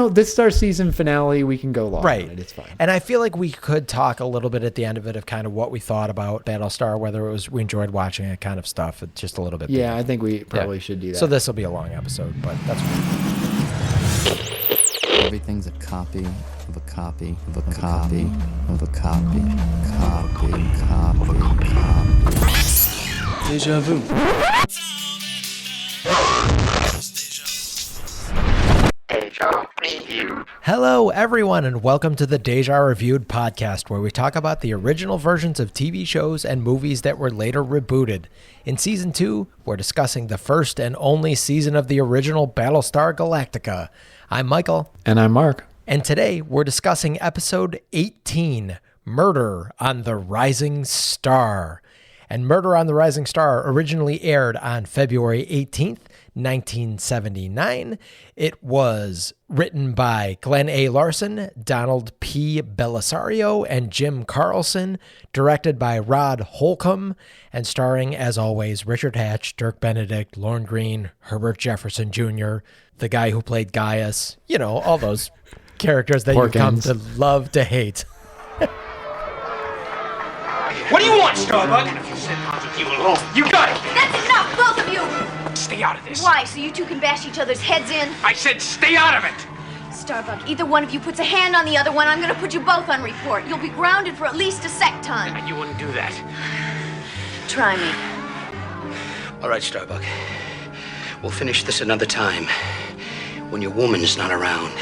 this is our season finale. We can go long on it. It's fine. And I feel like we could talk a little bit at the end of it of kind of what we thought about Battlestar, whether it was we enjoyed watching it kind of stuff, just a little bit. Yeah, I think we probably should do that. So this will be a long episode, but that's fine. Everything's a copy of a copy of a copy of a copy, copy. Deja vu. Hello, everyone, and welcome to the Deja Reviewed podcast, where we talk about the original versions of TV shows and movies that were later rebooted. In Season 2, we're discussing the first and only season of the original Battlestar Galactica. I'm Michael. And I'm Mark. And today, we're discussing Episode 18, Murder on the Rising Star. And Murder on the Rising Star originally aired on February 18th, 1979. It was written by Glenn A. Larson, Donald P. Belisario, and Jim Carlson, directed by Rod Holcomb, and starring, as always, Richard Hatch, Dirk Benedict, Lorne Greene, Herbert Jefferson Jr., the guy who played Gaius, all those characters that you've come to love to hate. What do you want, Starbuck? If you said I'll leave you alone. You got it! That's enough, both of you! Stay out of this. Why, so you two can bash each other's heads in? I said stay out of it! Starbuck, either one of you puts a hand on the other one, I'm gonna put you both on report. You'll be grounded for at least a sec time. You wouldn't do that. Try me. All right, Starbuck. We'll finish this another time, when your woman's not around.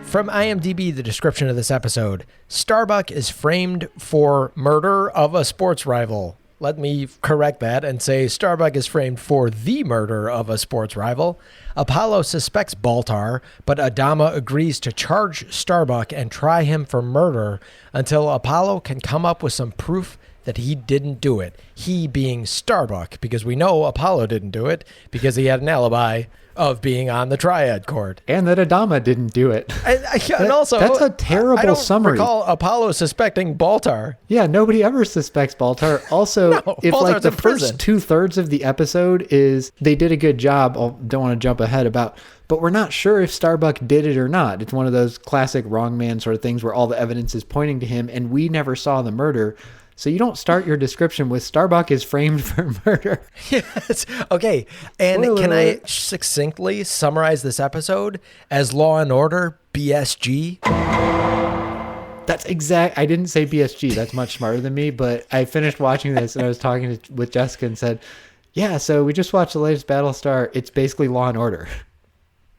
From IMDb, the description of this episode: Starbuck is framed for murder of a sports rival. Let me correct that and say Starbuck is framed for the murder of a sports rival. Apollo suspects Baltar, but Adama agrees to charge Starbuck and try him for murder until Apollo can come up with some proof that he didn't do it. He being Starbuck, because we know Apollo didn't do it because he had an alibi of being on the triad court. And that Adama didn't do it. And also, that's a terrible summary. I don't recall Apollo suspecting Baltar. Yeah, nobody ever suspects Baltar. Also, if Baltar's like the in prison. first 2/3 of the episode is they did a good job, I don't want to jump ahead but we're not sure if Starbuck did it or not. It's one of those classic wrong man sort of things where all the evidence is pointing to him and we never saw the murder. So you don't start your description with Starbuck is framed for murder. Yes. Okay. And can I succinctly summarize this episode as Law and Order BSG? That's exact. I didn't say BSG. That's much smarter than me. But I finished watching this and I was talking with Jessica and said, yeah, so we just watched the latest Battlestar. It's basically Law and Order.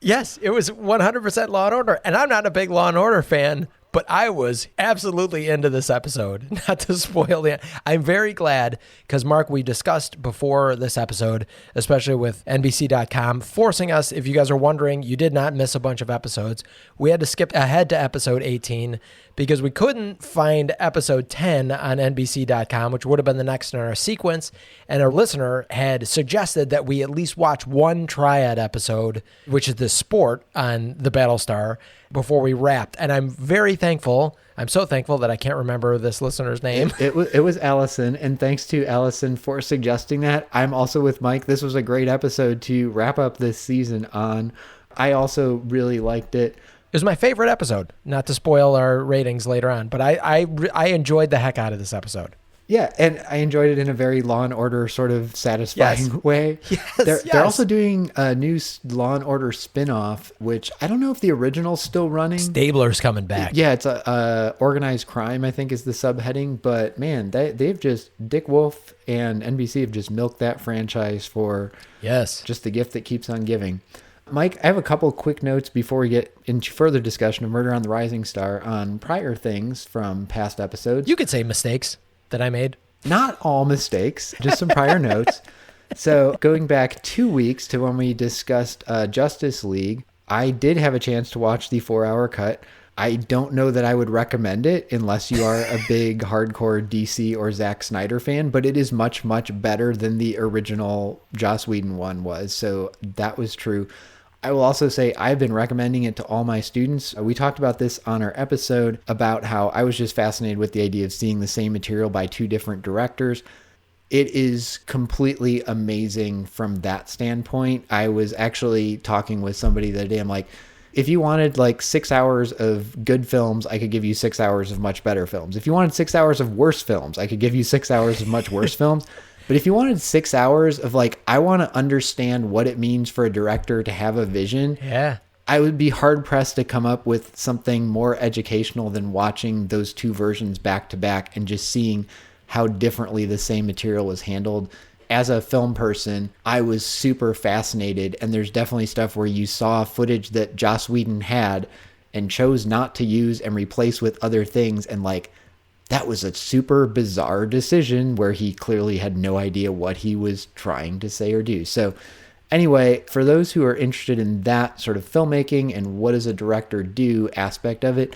Yes, it was 100% Law and Order. And I'm not a big Law and Order fan, but I was absolutely into this episode. Not to spoil it. I'm very glad because, Mark, we discussed before this episode, especially with NBC.com, forcing us, if you guys are wondering, you did not miss a bunch of episodes. We had to skip ahead to episode 18 because we couldn't find episode 10 on NBC.com, which would have been the next in our sequence. And our listener had suggested that we at least watch one triad episode, which is the sport on the Battlestar, before we wrapped. And I'm very thankful. I'm so thankful that I can't remember this listener's name. It was Allison, and thanks to Allison for suggesting that. I'm also with Mike. This was a great episode to wrap up this season on. I also really liked it. It was my favorite episode, not to spoil our ratings later on, but I enjoyed the heck out of this episode. Yeah, and I enjoyed it in a very Law and Order sort of satisfying way. Yes, they're also doing a new Law and Order spinoff, which I don't know if the original's still running. Stabler's coming back. Yeah, it's a organized crime, I think is the subheading. But man, they've just, Dick Wolf and NBC have just milked that franchise for just the gift that keeps on giving. Mike, I have a couple quick notes before we get into further discussion of Murder on the Rising Star on prior things from past episodes. You could say mistakes that I made. Not all mistakes, just some prior notes. So going back 2 weeks to when we discussed Justice League, I did have a chance to watch the 4-hour cut. I don't know that I would recommend it unless you are a big hardcore DC or Zack Snyder fan, but it is much, much better than the original Joss Whedon one was. So that was true. I will also say I've been recommending it to all my students. We talked about this on our episode about how I was just fascinated with the idea of seeing the same material by two different directors. It is completely amazing from that standpoint. I was actually talking with somebody the other day. I'm like, if you wanted like 6 hours of good films, I could give you 6 hours of much better films. If you wanted 6 hours of worse films, I could give you 6 hours of much worse films. But if you wanted 6 hours of like, I want to understand what it means for a director to have a vision. Yeah. I would be hard pressed to come up with something more educational than watching those two versions back to back and just seeing how differently the same material was handled. As a film person, I was super fascinated, and there's definitely stuff where you saw footage that Joss Whedon had and chose not to use and replace with other things, and like, that was a super bizarre decision where he clearly had no idea what he was trying to say or do. So anyway, for those who are interested in that sort of filmmaking and what does a director do aspect of it,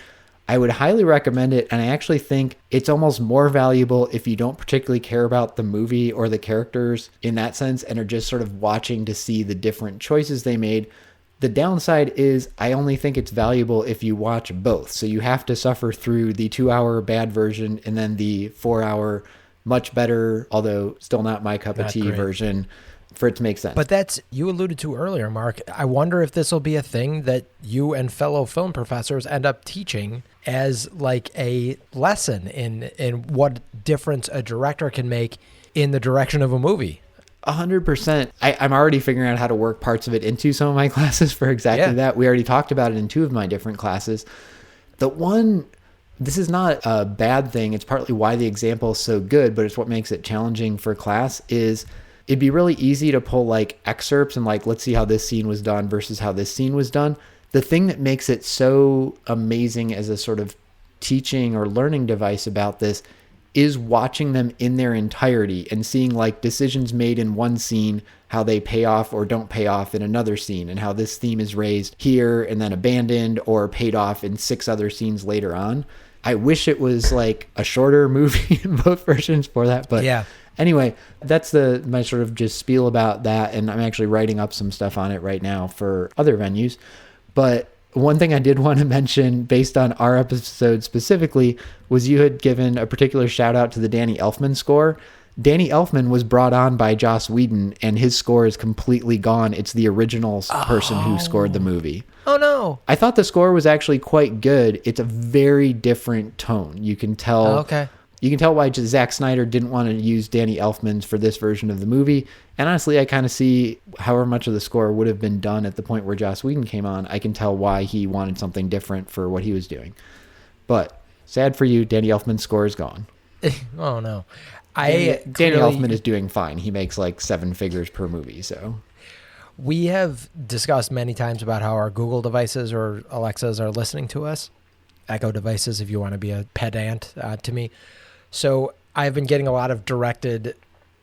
I would highly recommend it. And I actually think it's almost more valuable if you don't particularly care about the movie or the characters in that sense and are just sort of watching to see the different choices they made. The downside is I only think it's valuable if you watch both. So you have to suffer through the 2-hour bad version and then the 4-hour much better, although still not my cup of tea version, for it to make sense. But that's, you alluded to earlier, Mark. I wonder if this will be a thing that you and fellow film professors end up teaching as like a lesson in what difference a director can make in the direction of a movie. 100%. I'm already figuring out how to work parts of it into some of my classes for exactly that. We already talked about it in 2 of my different classes. This is not a bad thing. It's partly why the example is so good, but it's what makes it challenging for class is it'd be really easy to pull like excerpts and like, let's see how this scene was done versus how this scene was done. The thing that makes it so amazing as a sort of teaching or learning device about this is watching them in their entirety and seeing like decisions made in one scene, how they pay off or don't pay off in another scene, and how this theme is raised here and then abandoned or paid off in 6 other scenes later on. I wish it was like a shorter movie in both versions for that, but yeah. Anyway, that's my sort of just spiel about that, and I'm actually writing up some stuff on it right now for other venues. But one thing I did want to mention based on our episode specifically was you had given a particular shout out to the Danny Elfman score. Danny Elfman was brought on by Joss Whedon, and his score is completely gone. It's the original person who scored the movie. Oh, no. I thought the score was actually quite good. It's a very different tone. You can tell. Oh, okay. You can tell why Zack Snyder didn't want to use Danny Elfman's for this version of the movie. And honestly, I kind of see however much of the score would have been done at the point where Joss Whedon came on. I can tell why he wanted something different for what he was doing. But sad for you, Danny Elfman's score is gone. Oh, no. Danny Elfman is doing fine. He makes like 7 figures per movie, so... We have discussed many times about how our Google devices or Alexas are listening to us. Echo devices, if you want to be a pedant to me. So I've been getting a lot of directed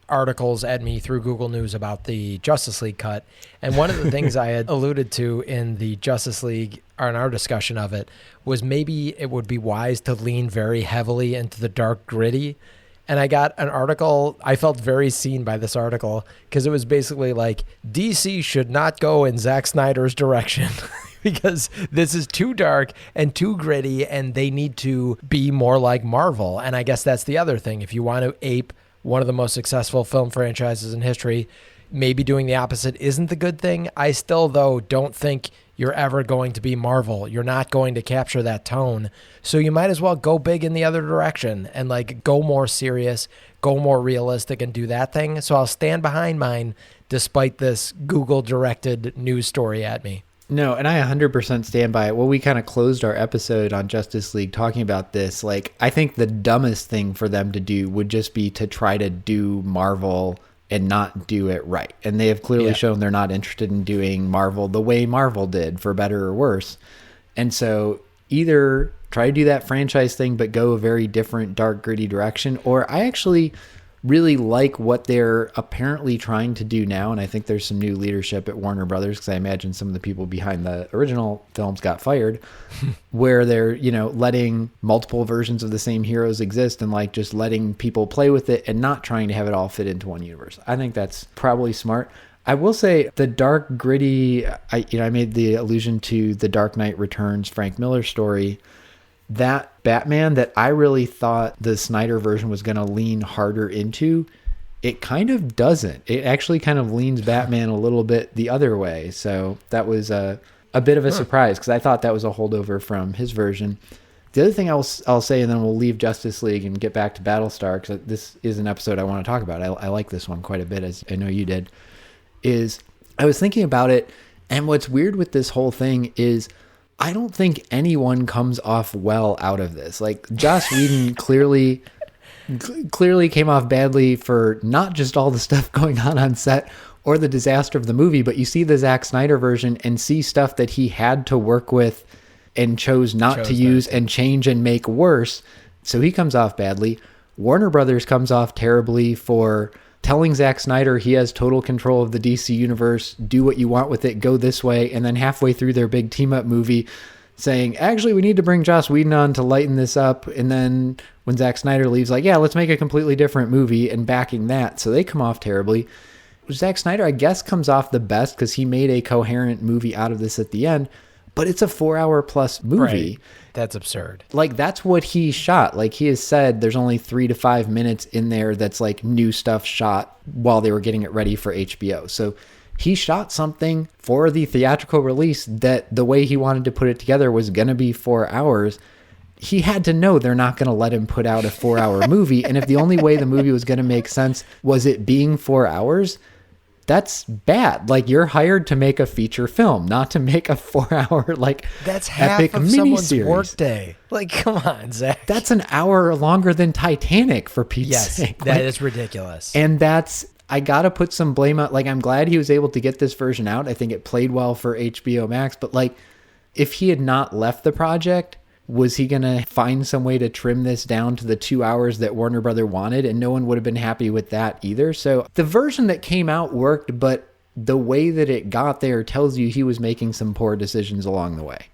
articles at me through Google News about the Justice League cut. And one of the things I had alluded to in the Justice League, or in our discussion of it, was maybe it would be wise to lean very heavily into the dark gritty. And I got an article, I felt very seen by this article, because it was basically like, DC should not go in Zack Snyder's direction. Because this is too dark and too gritty, and they need to be more like Marvel. And I guess that's the other thing. If you want to ape one of the most successful film franchises in history, maybe doing the opposite isn't the good thing. I still, though, don't think you're ever going to be Marvel. You're not going to capture that tone. So you might as well go big in the other direction and like go more serious, go more realistic, and do that thing. So I'll stand behind mine despite this Google-directed news story at me. No, and I 100% stand by it. Well, we kind of closed our episode on Justice League talking about this. Like, I think the dumbest thing for them to do would just be to try to do Marvel and not do it right. And they have clearly shown they're not interested in doing Marvel the way Marvel did, for better or worse. And so either try to do that franchise thing, but go a very different, dark, gritty direction, or I actually really like what they're apparently trying to do now. And I think there's some new leadership at Warner Brothers, because I imagine some of the people behind the original films got fired, where they're, letting multiple versions of the same heroes exist and like just letting people play with it and not trying to have it all fit into one universe. I think that's probably smart. I will say the dark, gritty, I made the allusion to the Dark Knight Returns Frank Miller story. That Batman that I really thought the Snyder version was going to lean harder into, it kind of doesn't. It actually kind of leans Batman a little bit the other way. So that was a bit of a surprise because I thought that was a holdover from his version. The other thing I'll say, and then we'll leave Justice League and get back to Battlestar, because this is an episode I want to talk about. I like this one quite a bit, as I know you did, is I was thinking about it, and what's weird with this whole thing is I don't think anyone comes off well out of this. Like, Joss Whedon clearly came off badly for not just all the stuff going on set or the disaster of the movie, but you see the Zack Snyder version and see stuff that he had to work with and chose not to use and change and make worse. So he comes off badly. Warner Brothers comes off terribly for telling Zack Snyder he has total control of the DC universe, do what you want with it, go this way, and then halfway through their big team-up movie saying, actually, we need to bring Joss Whedon on to lighten this up. And then when Zack Snyder leaves, like, yeah, let's make a completely different movie, and backing that. So they come off terribly. Zack Snyder, I guess, comes off the best because he made a coherent movie out of this at the end, but it's a 4-hour plus movie. Right. That's absurd. Like, that's what he shot. Like, he has said there's only 3 to 5 minutes in there that's like new stuff shot while they were getting it ready for HBO. So he shot something for the theatrical release that the way he wanted to put it together was going to be 4 hours. He had to know they're not going to let him put out a 4-hour movie. And if the only way the movie was going to make sense was it being 4 hours, that's bad. Like, you're hired to make a feature film, not to make a 4-hour, like, that's half epic of someone's miniseries. workday. Like, come on, Zach. That's an hour longer than Titanic, for Pete's sake. That is ridiculous. And I gotta put some blame on, like, I'm glad he was able to get this version out. I think it played well for HBO Max, but like, if he had not left the project, was he going to find some way to trim this down to the 2 hours that Warner Brother wanted? And no one would have been happy with that either. So the version that came out worked, but the way that it got there tells you he was making some poor decisions along the way.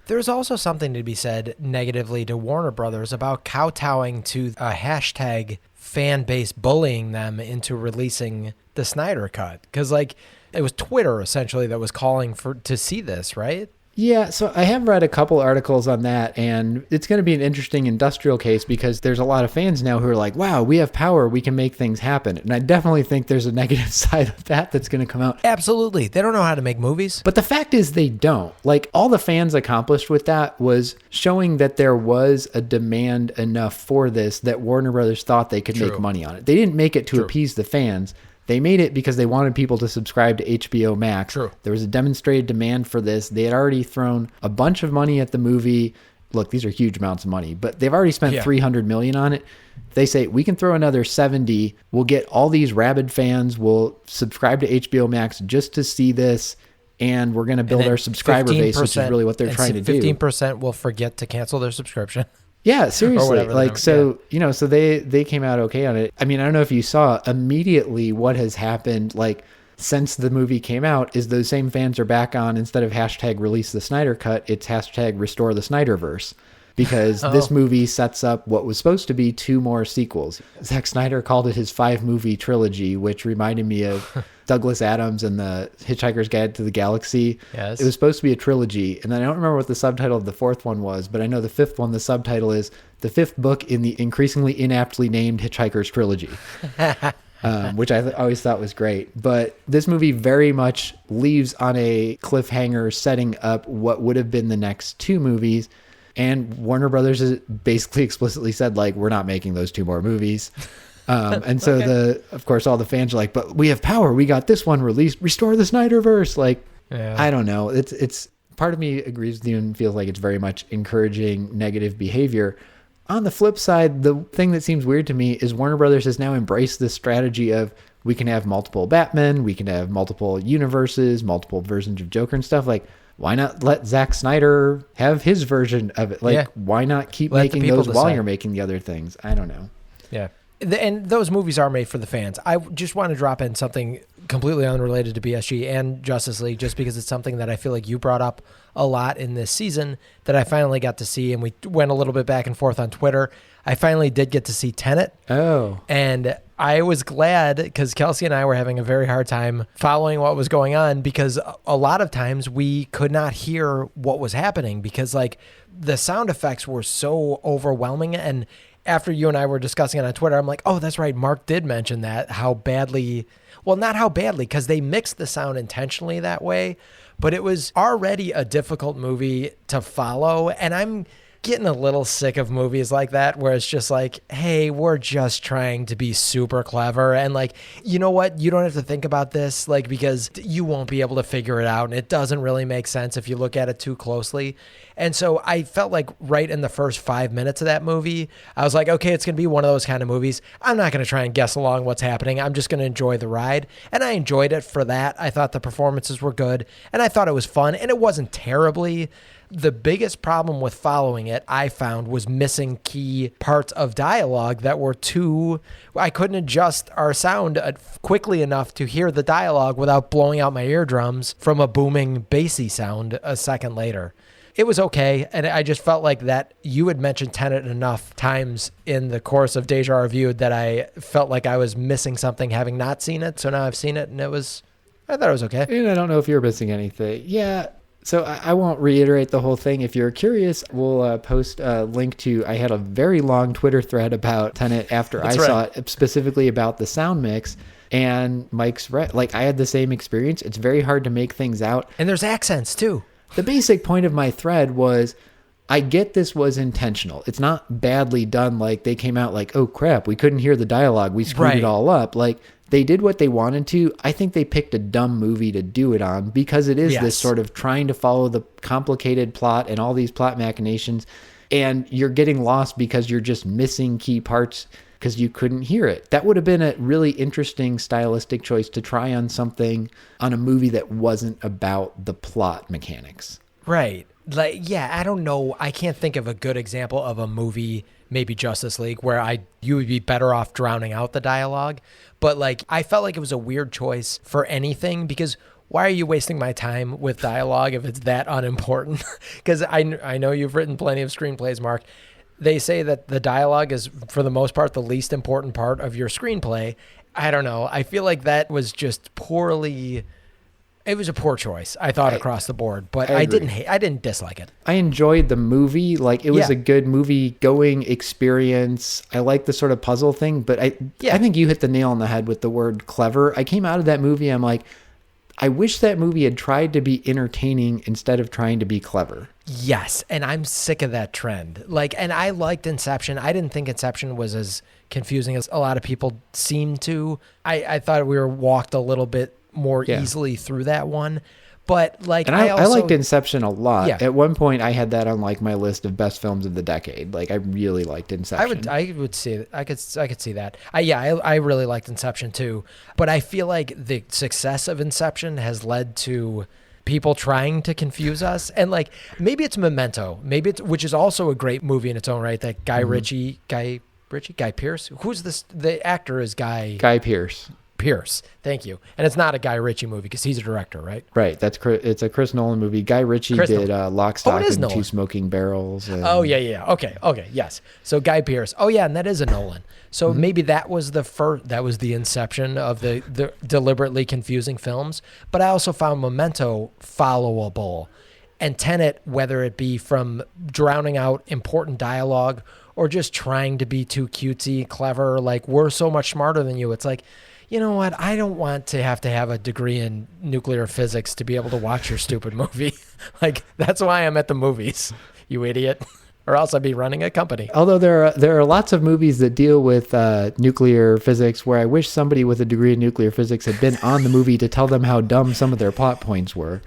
There's also something to be said negatively to Warner Brothers about kowtowing to a hashtag fan base bullying them into releasing the Snyder Cut. Because, like, it was Twitter essentially that was calling to see this, right? Yeah, so I have read a couple articles on that, and it's going to be an interesting industrial case because there's a lot of fans now who are like, wow, we have power, we can make things happen. And I definitely think there's a negative side of that that's going to come out. Absolutely. They don't know how to make movies. But the fact is they don't. Like, all the fans accomplished with that was showing that there was a demand enough for this that Warner Brothers thought they could make money on it. They didn't make it to appease the fans. They made it because they wanted people to subscribe to HBO Max. True. There was a demonstrated demand for this. They had already thrown a bunch of money at the movie. Look, these are huge amounts of money, but they've already spent $300 million on it. They say, we can throw another 70. We'll get all these rabid fans. We'll subscribe to HBO Max just to see this. And we're going to build our subscriber base, which is really what they're trying to do. 15% will forget to cancel their subscription. Yeah, seriously. Like, so, you know, so they came out okay on it. I mean, I don't know if you saw immediately what has happened, like, since the movie came out, is those same fans are back on, instead of hashtag release the Snyder Cut, it's hashtag restore the Snyderverse. Because this movie sets up what was supposed to be 2 more sequels. Zack Snyder called it his 5-movie trilogy, which reminded me of Douglas Adams and the Hitchhiker's Guide to the Galaxy. Yes. It was supposed to be a trilogy. And then I don't remember what the subtitle of the 4th one was, but I know the 5th one, the subtitle is the 5th book in the increasingly inaptly named Hitchhiker's Trilogy. Which I always thought was great. But this movie very much leaves on a cliffhanger, setting up what would have been the next 2 movies. And Warner Brothers has basically explicitly said, like, we're not making those 2 more movies. And so of course, all the fans are like, but we have power. We got this one released. Restore the Snyderverse. Like, I don't know. It's part of me agrees with you and feels like it's very much encouraging negative behavior. On the flip side, the thing that seems weird to me is Warner Brothers has now embraced this strategy of, we can have multiple Batmen, we can have multiple universes, multiple versions of Joker and stuff. Like, why not let Zack Snyder have his version of it? Like, why not keep making those while you're making the other things? I don't know. Yeah. And those movies are made for the fans. I just want to drop in something completely unrelated to BSG and Justice League, just because it's something that I feel like you brought up a lot in this season that I finally got to see, and we went a little bit back and forth on Twitter. I finally did get to see Tenet. Oh. And I was glad, because Kelsey and I were having a very hard time following what was going on, because a lot of times we could not hear what was happening because, like, the sound effects were so overwhelming. And after you and I were discussing it on Twitter, I'm like, oh, that's right. Mark did mention that, how badly, well, not how badly, because they mixed the sound intentionally that way, but it was already a difficult movie to follow. And I'm getting a little sick of movies like that where it's just like, hey, we're just trying to be super clever. And like, you know what? You don't have to think about this, like, because you won't be able to figure it out. And it doesn't really make sense if you look at it too closely. And so I felt like right in the first 5 minutes of that movie, I was like, okay, it's going to be one of those kind of movies. I'm not going to try and guess along what's happening. I'm just going to enjoy the ride. And I enjoyed it for that. I thought the performances were good and I thought it was fun and it wasn't terribly. The biggest problem with following it, I found, was missing key parts of dialogue that were I couldn't adjust our sound quickly enough to hear the dialogue without blowing out my eardrums from a booming bassy sound a second later. It was okay, and I just felt like that you had mentioned Tenet enough times in the course of Deja Reviewed that I felt like I was missing something having not seen it, so now I've seen it, and I thought it was okay. And I don't know if you're missing anything. Yeah. So I won't reiterate the whole thing. If you're curious, we'll post a link to, I had a very long Twitter thread about Tenet after I saw it, specifically about the sound mix. And Mike's right. Like, I had the same experience. It's very hard to make things out. And there's accents too. The basic point of my thread was, I get this was intentional. It's not badly done. Like, they came out like, oh crap, we couldn't hear the dialogue. We screwed it all up. Like, they did what they wanted to. I think they picked a dumb movie to do it on because it is this sort of trying to follow the complicated plot and all these plot machinations. And you're getting lost because you're just missing key parts because you couldn't hear it. That would have been a really interesting stylistic choice to try on something on a movie that wasn't about the plot mechanics. Right. Like, yeah, I don't know. I can't think of a good example of a movie, maybe Justice League, where you would be better off drowning out the dialogue. But like, I felt like it was a weird choice for anything because why are you wasting my time with dialogue if it's that unimportant? Because I know you've written plenty of screenplays, Mark. They say that the dialogue is, for the most part, the least important part of your screenplay. I don't know. I feel like that was just poorly... It was a poor choice, I thought, across the board, but I didn't dislike it. I enjoyed the movie. Like, it was a good movie-going experience. I like the sort of puzzle thing, but I think you hit the nail on the head with the word clever. I came out of that movie, I'm like, I wish that movie had tried to be entertaining instead of trying to be clever. Yes, and I'm sick of that trend. Like, and I liked Inception. I didn't think Inception was as confusing as a lot of people seem to. I thought we were walked a little bit more easily through that one, but like, and I liked Inception a lot. Yeah. At one point I had that on like my list of best films of the decade. Like, I really liked Inception. I would say I could see that. I really liked Inception too, but I feel like the success of Inception has led to people trying to confuse us. And like, maybe it's Memento, which is also a great movie in its own right, that Guy Pearce, who's the actor is Guy Pearce. Thank you. And it's not a Guy Ritchie movie because he's a director, right? Right. It's a Chris Nolan movie. Guy Ritchie did Lock, Stock, and Two Smoking Barrels. And... Oh, yeah. Okay. Yes. So Guy Pearce. Oh, yeah. And that is a Nolan. So maybe that was the inception of the deliberately confusing films. But I also found Memento followable. And Tenet, whether it be from drowning out important dialogue or just trying to be too cutesy, clever, like, we're so much smarter than you. It's like, you know what? I don't want to have a degree in nuclear physics to be able to watch your stupid movie. Like, that's why I'm at the movies, you idiot. Or else I'd be running a company. Although there are lots of movies that deal with nuclear physics where I wish somebody with a degree in nuclear physics had been on the movie to tell them how dumb some of their plot points were.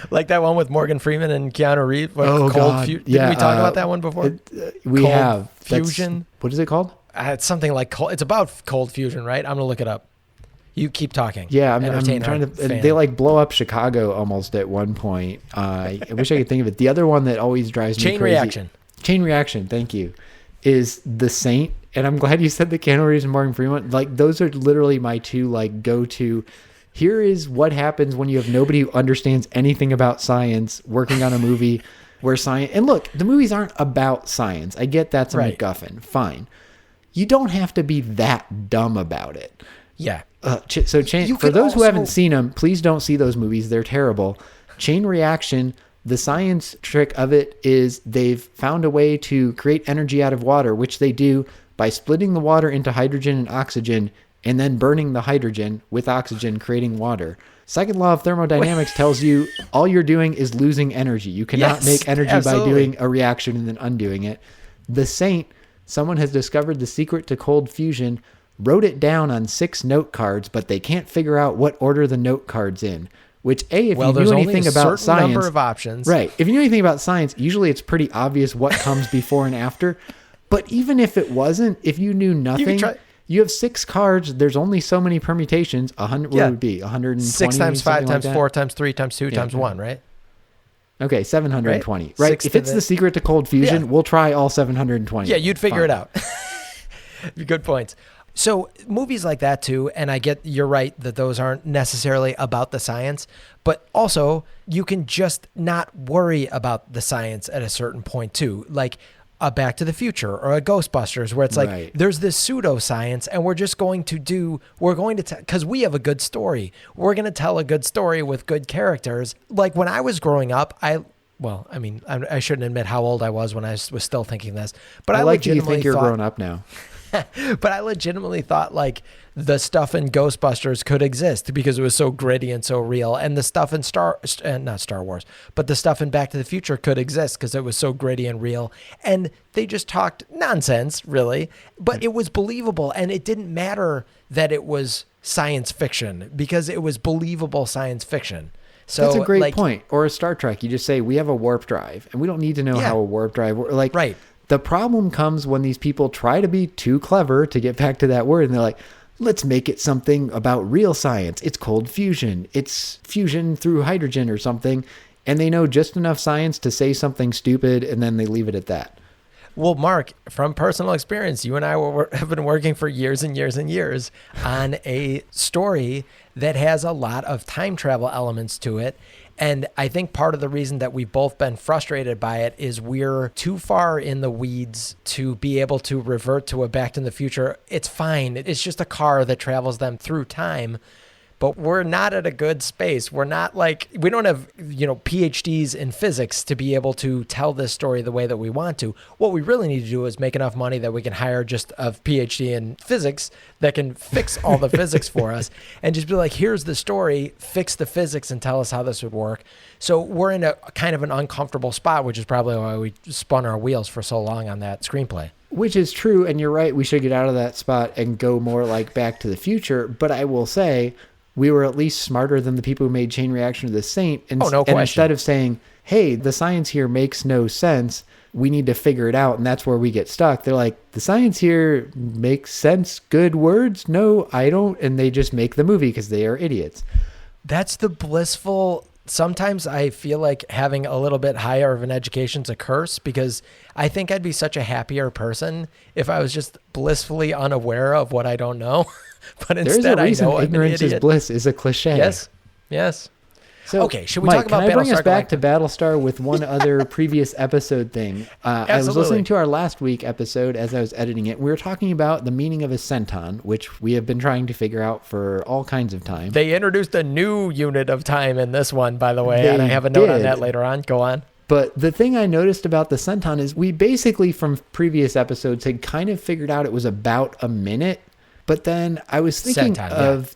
Like that one with Morgan Freeman and Keanu Reeves. Didn't we talk about that one before? We have. Fusion. What is it called? It's something like it's about cold fusion, right? I'm gonna look it up. You keep talking. Yeah, I'm trying to. They like blow up Chicago almost at one point. I wish I could think of it. The other one that always drives me crazy. Chain Reaction. Thank you. Is The Saint, and I'm glad you said the Keanu Reeves and Morgan Freeman. Like, those are literally my two like go-to. Here is what happens when you have nobody who understands anything about science working on a movie where science. And look, the movies aren't about science. I get that's a MacGuffin. Fine. You don't have to be that dumb about it. Yeah. For those who haven't seen them, please don't see those movies. They're terrible. Chain Reaction, the science trick of it is they've found a way to create energy out of water, which they do by splitting the water into hydrogen and oxygen and then burning the hydrogen with oxygen, creating water. Second law of thermodynamics tells you all you're doing is losing energy. You cannot Yes, make energy absolutely. by doing a reaction and then undoing it. The Saint, someone has discovered the secret to cold fusion, wrote it down on 6 note cards, but they can't figure out what order the note card's in. Which, if Well, you there's knew only anything a about certain number science, of options. right? If you knew anything about science, usually it's pretty obvious what comes before and after. But even if it wasn't, if you knew nothing, try- you have 6 cards. There's only so many permutations. 100. Yeah. What would it be? 120. 6 times 5 something like times that? 4 times 3 times 2 times 1, right? Okay, 720. Right? Right. 6 If to it's the- the secret to cold fusion, Yeah. we'll try all 720. Yeah, you'd figure Fine. it out. Good points. So movies like that too, and I get you're right that those aren't necessarily about the science, but also you can just not worry about the science at a certain point too. Like a Back to the Future or a Ghostbusters, where it's like Right. there's this pseudoscience, and we're going to because we have a good story. We're going to tell a good story with good characters. Like when I was growing up, I shouldn't admit how old I was when I was still thinking this, but I like that you legitimately think you're thought, grown up now. but I legitimately thought like the stuff in Ghostbusters could exist because it was so gritty and so real, and the stuff in not Star Wars, but the stuff in Back to the Future could exist because it was so gritty and real, and they just talked nonsense really, but it was believable, and it didn't matter that it was science fiction because it was believable science fiction. So That's a great like, point. Or a Star Trek, you just say we have a warp drive, and we don't need to know Yeah. how a warp drive works. Like, Right. The problem comes when these people try to be too clever, to get back to that word, and they're like, let's make it something about real science. It's cold fusion. It's fusion through hydrogen or something. And they know just enough science to say something stupid, and then they leave it at that. Well, Mark, from personal experience, you and I have been working for years and years and years on a story that has a lot of time travel elements to it. And I think part of the reason that we've both been frustrated by it is we're too far in the weeds to be able to revert to a Back to the Future. It's fine. It's just a car that travels them through time. But we're not at a good space. We're not like, we don't have, PhDs in physics to be able to tell this story the way that we want to. What we really need to do is make enough money that we can hire just a PhD in physics that can fix all the physics for us and just be like, here's the story, fix the physics and tell us how this would work. So we're in a kind of an uncomfortable spot, which is probably why we spun our wheels for so long on that screenplay. Which is true, and you're right, we should get out of that spot and go more like Back to the Future. But I will say, we were at least smarter than the people who made Chain Reaction to the Saint. And, Oh, no and question. instead of saying, hey, the science here makes no sense, we need to figure it out, and that's where we get stuck. They're like, the science here makes sense, good words? No, I don't. And they just make the movie because they are idiots. That's the blissful. Sometimes I feel like having a little bit higher of an education's a curse because I think I'd be such a happier person if I was just blissfully unaware of what I don't know. But There's instead, a reason I know I'm an ignorance is idiot. bliss is a cliche. Yes. So, Okay, should we Mike, talk about can I bring us Battlestar back Galactica? to Battlestar with one other previous episode thing? I was Absolutely. listening to our last week episode as I was editing it. We were talking about the meaning of a centon, which we have been trying to figure out for all kinds of time. They introduced a new unit of time in this one, by the way, They and I have a note on did. that later on. Go on. But the thing I noticed about the centon is we basically, from previous episodes, had kind of figured out it was about a minute. But then I was thinking Centon, of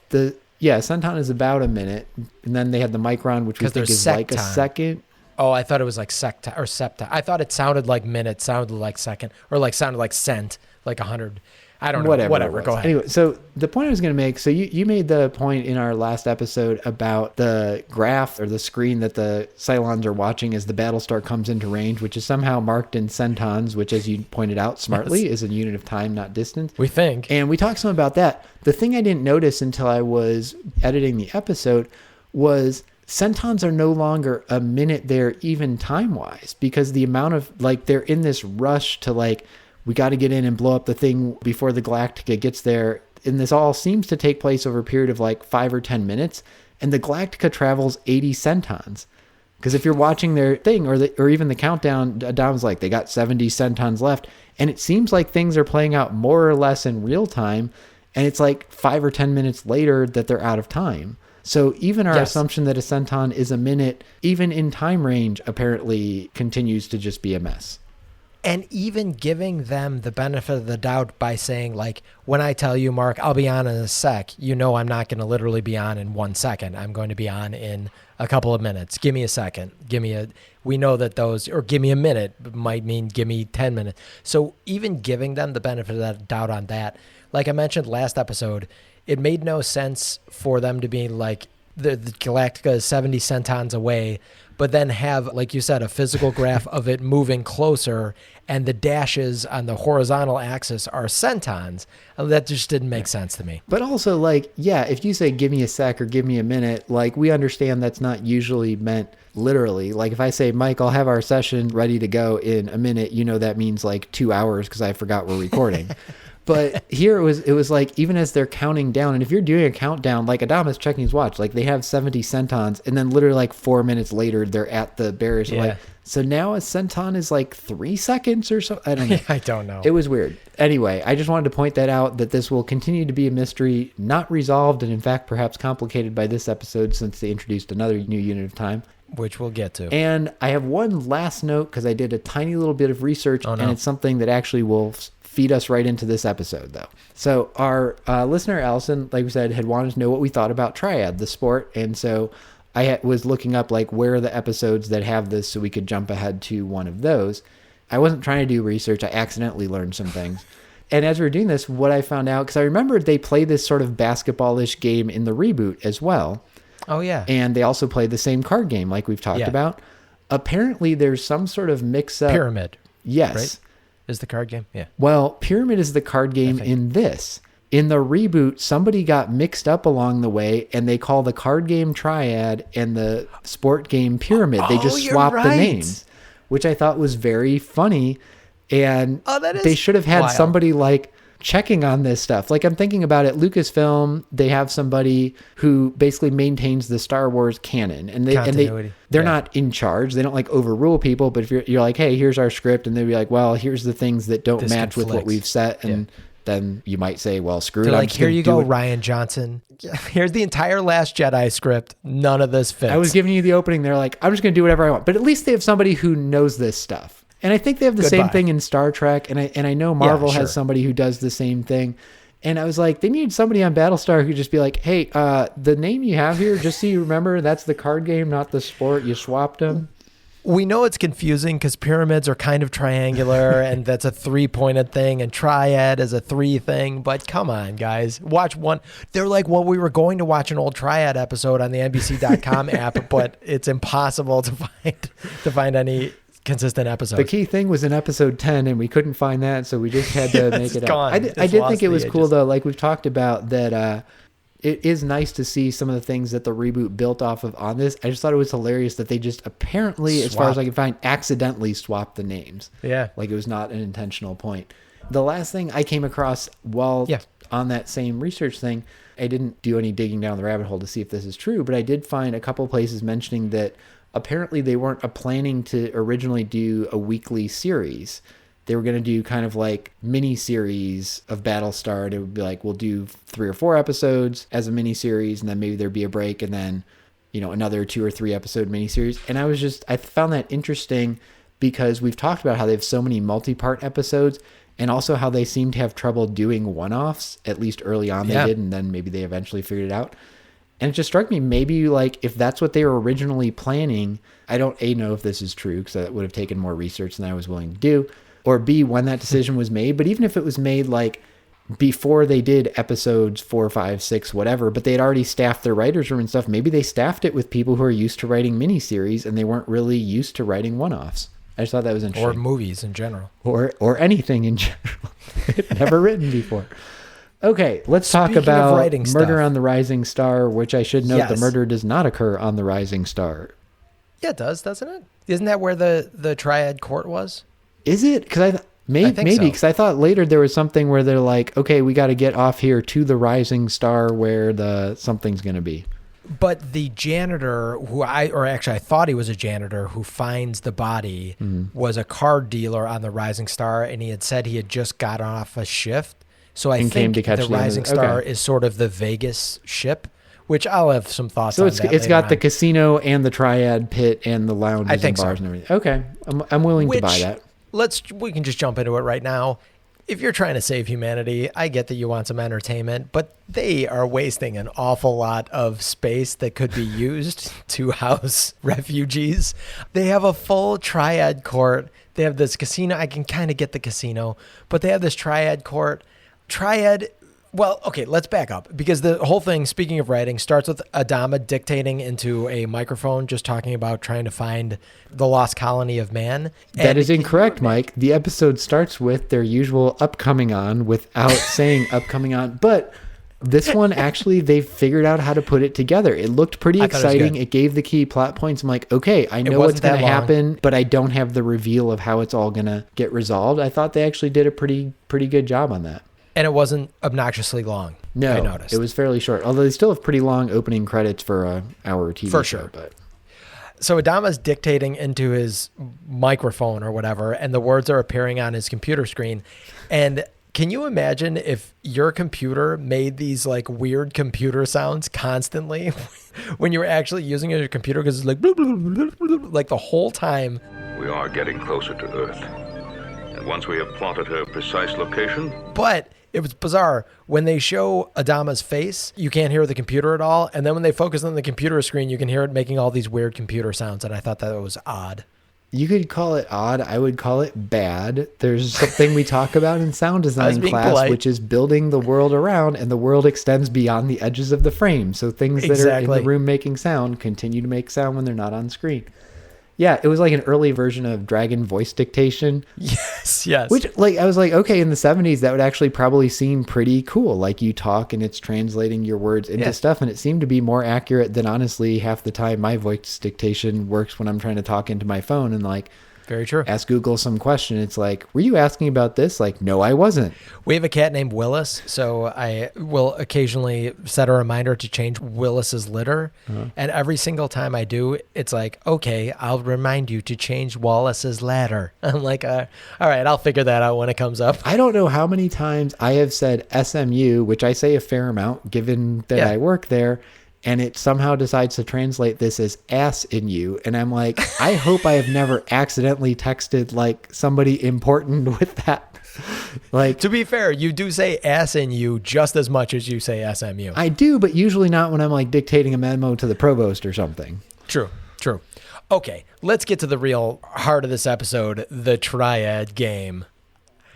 centon is about a minute. And then they had the micron, which we 'Cause think there's is like a secton. second. Oh, I thought it was like secta or septa. I thought it sounded like minute, sounded like second, or like sounded like cent, like 100. I don't know. Whatever. it was. Go ahead. Anyway, so the point I was going to make, so you made the point in our last episode about the graph or the screen that the Cylons are watching as the Battlestar comes into range, which is somehow marked in centons, which, as you pointed out smartly, is a unit of time, not distance. We think. And we talked some about that. The thing I didn't notice until I was editing the episode was centons are no longer a minute there, even time-wise, because the amount of, like, they're in this rush to, like, we got to get in and blow up the thing before the Galactica gets there. And this all seems to take place over a period of like 5 or 10 minutes. And the Galactica travels 80 centons. Because if you're watching their thing or even the countdown, Dom's like, they got 70 centons left. And it seems like things are playing out more or less in real time. And it's like 5 or 10 minutes later that they're out of time. So even our Yes. assumption that a centon is a minute, even in time range, apparently continues to just be a mess. And even giving them the benefit of the doubt by saying, like, when I tell you, Mark, I'll be on in a sec, you know I'm not going to literally be on in 1 second. I'm going to be on in a couple of minutes. Give me a second. We know that those, or give me a minute might mean give me 10 minutes. So even giving them the benefit of that doubt on that, like I mentioned last episode, it made no sense for them to be like, the Galactica is 70 centons away, but then have, like you said, a physical graph of it moving closer, and the dashes on the horizontal axis are centons. That just didn't make sense to me. But also, like, yeah, if you say give me a sec or give me a minute, like, we understand that's not usually meant literally. Like, if I say, Mike, I'll have our session ready to go in a minute, you know that means like 2 hours because I forgot we're recording. But here it was like, even as they're counting down, and if you're doing a countdown, like Adamus checking his watch, like they have 70 centons, and then literally like 4 minutes later, they're at the barriers. Yeah. Like, so now a centon is like 3 seconds or so. I don't know. I don't know. It was weird. Anyway, I just wanted to point that out, that this will continue to be a mystery, not resolved, and in fact, perhaps complicated by this episode since they introduced another new unit of time. Which we'll get to. And I have one last note because I did a tiny little bit of research, and it's something that actually will feed us right into this episode, though. So our listener, Allison, like we said, had wanted to know what we thought about Triad, the sport. And so I was looking up, like, where are the episodes that have this so we could jump ahead to one of those. I wasn't trying to do research. I accidentally learned some things. And as we were doing this, what I found out, because I remembered they play this sort of basketball-ish game in the reboot as well. Oh, yeah. And they also play the same card game like we've talked about. Apparently, there's some sort of mix-up. Pyramid. Yes. Right? Is the card game? Yeah. Well, Pyramid is the card game in this. In the reboot, somebody got mixed up along the way, and they call the card game Triad and the sport game Pyramid. They just swapped the names, which I thought was very funny. And they should have had somebody like checking on this stuff. Like, I'm thinking about it, Lucasfilm, they have somebody who basically maintains the Star Wars canon, and they're not in charge. They don't like overrule people, but if you're like, hey, here's our script, and they'd be like, well, here's the things that don't match with what we've set, and then you might say, well, screw it. Like, here you go, Rian Johnson. Here's the entire Last Jedi script. None of this fits. I was giving you the opening. They're like, I'm just going to do whatever I want. But at least they have somebody who knows this stuff. And I think they have the same thing in Star Trek. And I know Marvel has somebody who does the same thing. And I was like, they need somebody on Battlestar who could just be like, hey, the name you have here, just so you remember, that's the card game, not the sport. You swapped them. We know it's confusing because pyramids are kind of triangular and that's a 3-pointed thing, and Triad is a 3 thing. But come on, guys, watch one. They're like, well, we were going to watch an old Triad episode on the NBC.com app, but it's impossible to find any consistent episodes. The key thing was in episode 10, and we couldn't find that, so we just had to make it up. I did think it was cool, though, like we've talked about, that it is nice to see some of the things that the reboot built off of on this. I just thought it was hilarious that they just apparently, as far as I can find, accidentally swapped the names. Yeah. Like it was not an intentional point. The last thing I came across while on that same research thing, I didn't do any digging down the rabbit hole to see if this is true, but I did find a couple places mentioning that apparently they weren't planning to originally do a weekly series. They were going to do kind of like mini series of Battlestar. And it would be like, we'll do 3 or 4 episodes as a mini series, and then maybe there'd be a break, and then, you know, another 2 or 3 episode mini series. And I found that interesting because we've talked about how they have so many multi-part episodes, and also how they seem to have trouble doing one-offs, at least early on they did, and then maybe they eventually figured it out. And it just struck me, maybe like if that's what they were originally planning, I don't know if this is true, because that would have taken more research than I was willing to do, or B, when that decision was made. But even if it was made like before they did episodes 4, 5, 6, whatever, but they had already staffed their writers' room and stuff, maybe they staffed it with people who are used to writing miniseries and they weren't really used to writing one-offs. I just thought that was interesting. Or movies in general. Or anything in general. Never written before. Okay, let's talk about Murder on the Rising Star, which I should note the murder does not occur on the Rising Star. Yeah, it does, doesn't it? Isn't that where the Triad court was? Is it? Because maybe because I thought later there was something where they're like, okay, we got to get off here to the Rising Star where the something's going to be. But the janitor I thought he was a janitor who finds the body was a card dealer on the Rising Star, and he had said he had just got off a shift. So I think the Rising Star is sort of the Vegas ship, which I'll have some thoughts on. So it's got the casino and the Triad pit and the lounges and bars and everything. Okay, I'm willing to buy that. we can just jump into it right now. If you're trying to save humanity, I get that you want some entertainment, but they are wasting an awful lot of space that could be used to house refugees. They have a full triad court. They have this casino. I can kind of get the casino, but they have this triad court. Well, okay, let's back up, because the whole thing, speaking of writing, starts with Adama dictating into a microphone, just talking about trying to find the lost colony of man. That is incorrect, Mike. The episode starts with their usual upcoming on without saying upcoming on, but this one actually, they figured out how to put it together. It looked pretty exciting. It gave the key plot points. I'm like, okay, I know what's going to happen, but I don't have the reveal of how it's all going to get resolved. I thought they actually did a pretty good job on that. And it wasn't obnoxiously long. No, I noticed. It was fairly short. Although they still have pretty long opening credits for an hour TV for show. Sure. But so Adama's dictating into his microphone or whatever, and the words are appearing on his computer screen. And can you imagine if your computer made these like weird computer sounds constantly when you were actually using your computer? Because it's like, bloop, bloop, bloop, bloop, like the whole time. We are getting closer to Earth. And once we have plotted her precise location... But it was bizarre. When they show Adama's face, you can't hear the computer at all. And then when they focus on the computer screen, you can hear it making all these weird computer sounds. And I thought that was odd. You could call it odd. I would call it bad. There's something we talk about in sound design class, which is building the world around, and the world extends beyond the edges of the frame. So things that are in the room making sound continue to make sound when they're not on screen. Yeah, it was like an early version of Dragon voice dictation. Yes. Which, like, I was like, okay, in the 70s, that would actually probably seem pretty cool. Like, you talk and it's translating your words into stuff, and it seemed to be more accurate than, honestly, half the time my voice dictation works when I'm trying to talk into my phone and, like, very true. Ask Google some question. It's like, were you asking about this? Like, no, I wasn't. We have a cat named Willis, so I will occasionally set a reminder to change Willis's litter. And every single time I do, it's like, okay, I'll remind you to change Wallace's ladder. I'm like, all right, I'll figure that out when it comes up. I don't know how many times I have said SMU, which I say a fair amount, given that I work there. And it somehow decides to translate this as ass in you. And I'm like, I hope I have never accidentally texted like somebody important with that. Like, to be fair, you do say ass in you just as much as you say SMU. I do, but usually not when I'm like dictating a memo to the provost or something. True. Okay, let's get to the real heart of this episode, the triad game.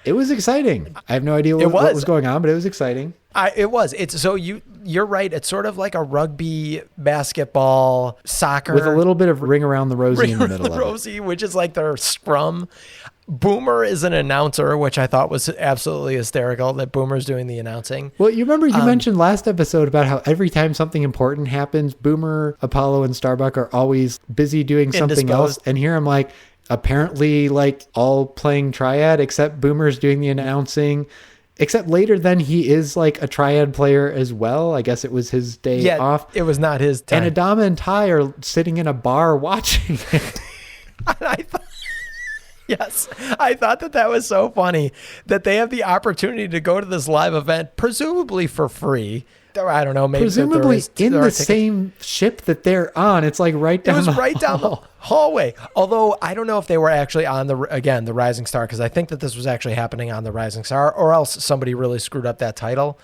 It was exciting. I have no idea what was going on, but it was exciting. It was. It's so you're right. It's sort of like a rugby, basketball, soccer with a little bit of ring around the rosy in the middle of it, which is like their scrum. Boomer is an announcer, which I thought was absolutely hysterical that Boomer's doing the announcing. Well, you remember you mentioned last episode about how every time something important happens, Boomer, Apollo, and Starbuck are always busy doing something else. And here I'm like, apparently like all playing triad, except Boomer's doing the announcing. Except later then he is like a triad player as well. I guess it was his day off. It was not his time. And Adama and Ty are sitting in a bar watching it. Yes, I thought that was so funny that they have the opportunity to go to this live event, presumably for free. I don't know, maybe presumably in the same ship that they're on. It's like right down. It was right down the hallway. Although I don't know if they were actually on the Rising Star, because I think that this was actually happening on the Rising Star, or else somebody really screwed up that title.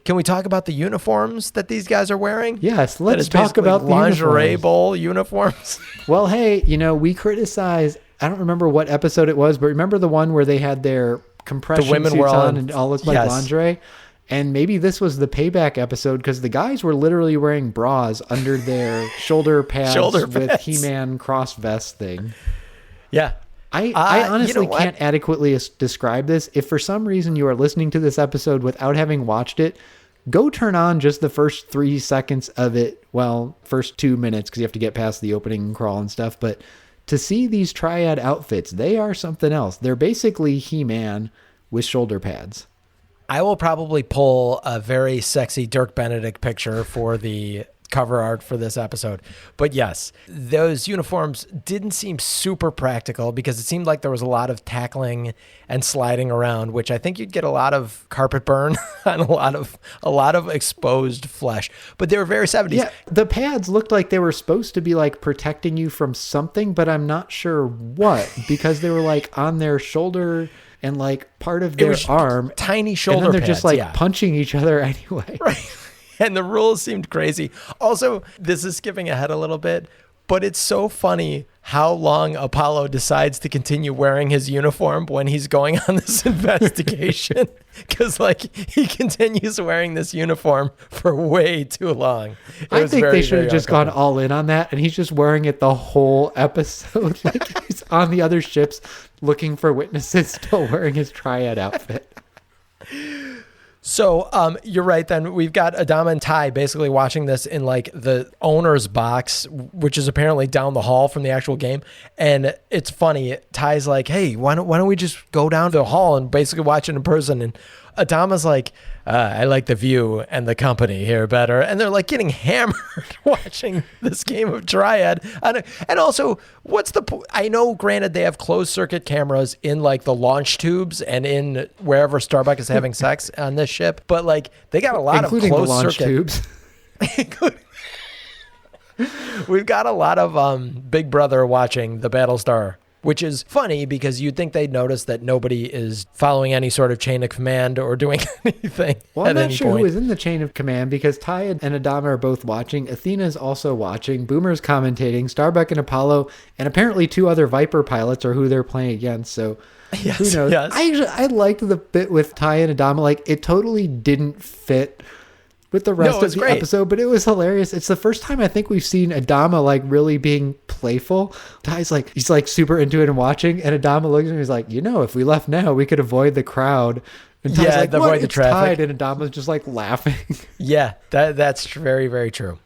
Can we talk about the uniforms that these guys are wearing? Yes, let's talk about the lingerie bowl uniforms. Well, hey, we criticize. I don't remember what episode it was, but remember the one where they had their compression suits on and all looked like lingerie? And maybe this was the payback episode because the guys were literally wearing bras under their shoulder pads with He-Man cross vest thing. Yeah. I honestly can't adequately describe this. If for some reason you are listening to this episode without having watched it, go turn on just the first 3 seconds of it. Well, first 2 minutes because you have to get past the opening crawl and stuff. But to see these triad outfits, they are something else. They're basically He-Man with shoulder pads. I will probably pull a very sexy Dirk Benedict picture for the cover art for this episode. But yes, those uniforms didn't seem super practical because it seemed like there was a lot of tackling and sliding around, which I think you'd get a lot of carpet burn on a lot of exposed flesh. But they were very 70s. Yeah, the pads looked like they were supposed to be like protecting you from something, but I'm not sure what, because they were like on their shoulder and like part of their arm. Tiny shoulder and then they're pads, just like yeah. punching each other anyway. Right. And the rules seemed crazy. Also, this is skipping ahead a little bit, but it's so funny how long Apollo decides to continue wearing his uniform when he's going on this investigation. Because, like, he continues wearing this uniform for way too long. I think they should have just gone all in on that, and he's just wearing it the whole episode. Like, he's on the other ships looking for witnesses, still wearing his triad outfit. So you're right. Then we've got Adama and Ty basically watching this in like the owner's box, which is apparently down the hall from the actual game. And it's funny. Ty's like, hey, why don't we just go down to the hall and basically watch it in person? And Adama's like, I like the view and the company here better. And they're like getting hammered watching this game of Triad. And also, what's the point? I know, granted, they have closed circuit cameras in like the launch tubes and in wherever Starbuck is having sex on this ship, but like they got a lot including of closed the launch circuit tubes. We've got a lot of Big Brother watching the Battlestar, which is funny because you'd think they'd notice that nobody is following any sort of chain of command or doing anything. Well, I'm at not any sure point. who is in the chain of command because Ty and Adama are both watching. Athena's also watching. Boomer's commentating. Starbuck and Apollo, and apparently 2 other Viper pilots are who they're playing against. So who knows? Yes. I liked the bit with Ty and Adama. Like, it totally didn't fit with the rest of the episode, but it was hilarious. It's the first time I think we've seen Adama like really being playful. Ty's like, he's like super into it and watching, and Adama looks at him and he's like, if we left now, we could avoid the crowd. And Ty's like, what? avoid the It's traffic. Tide, and Adama's just like laughing. Yeah, that's very, very true.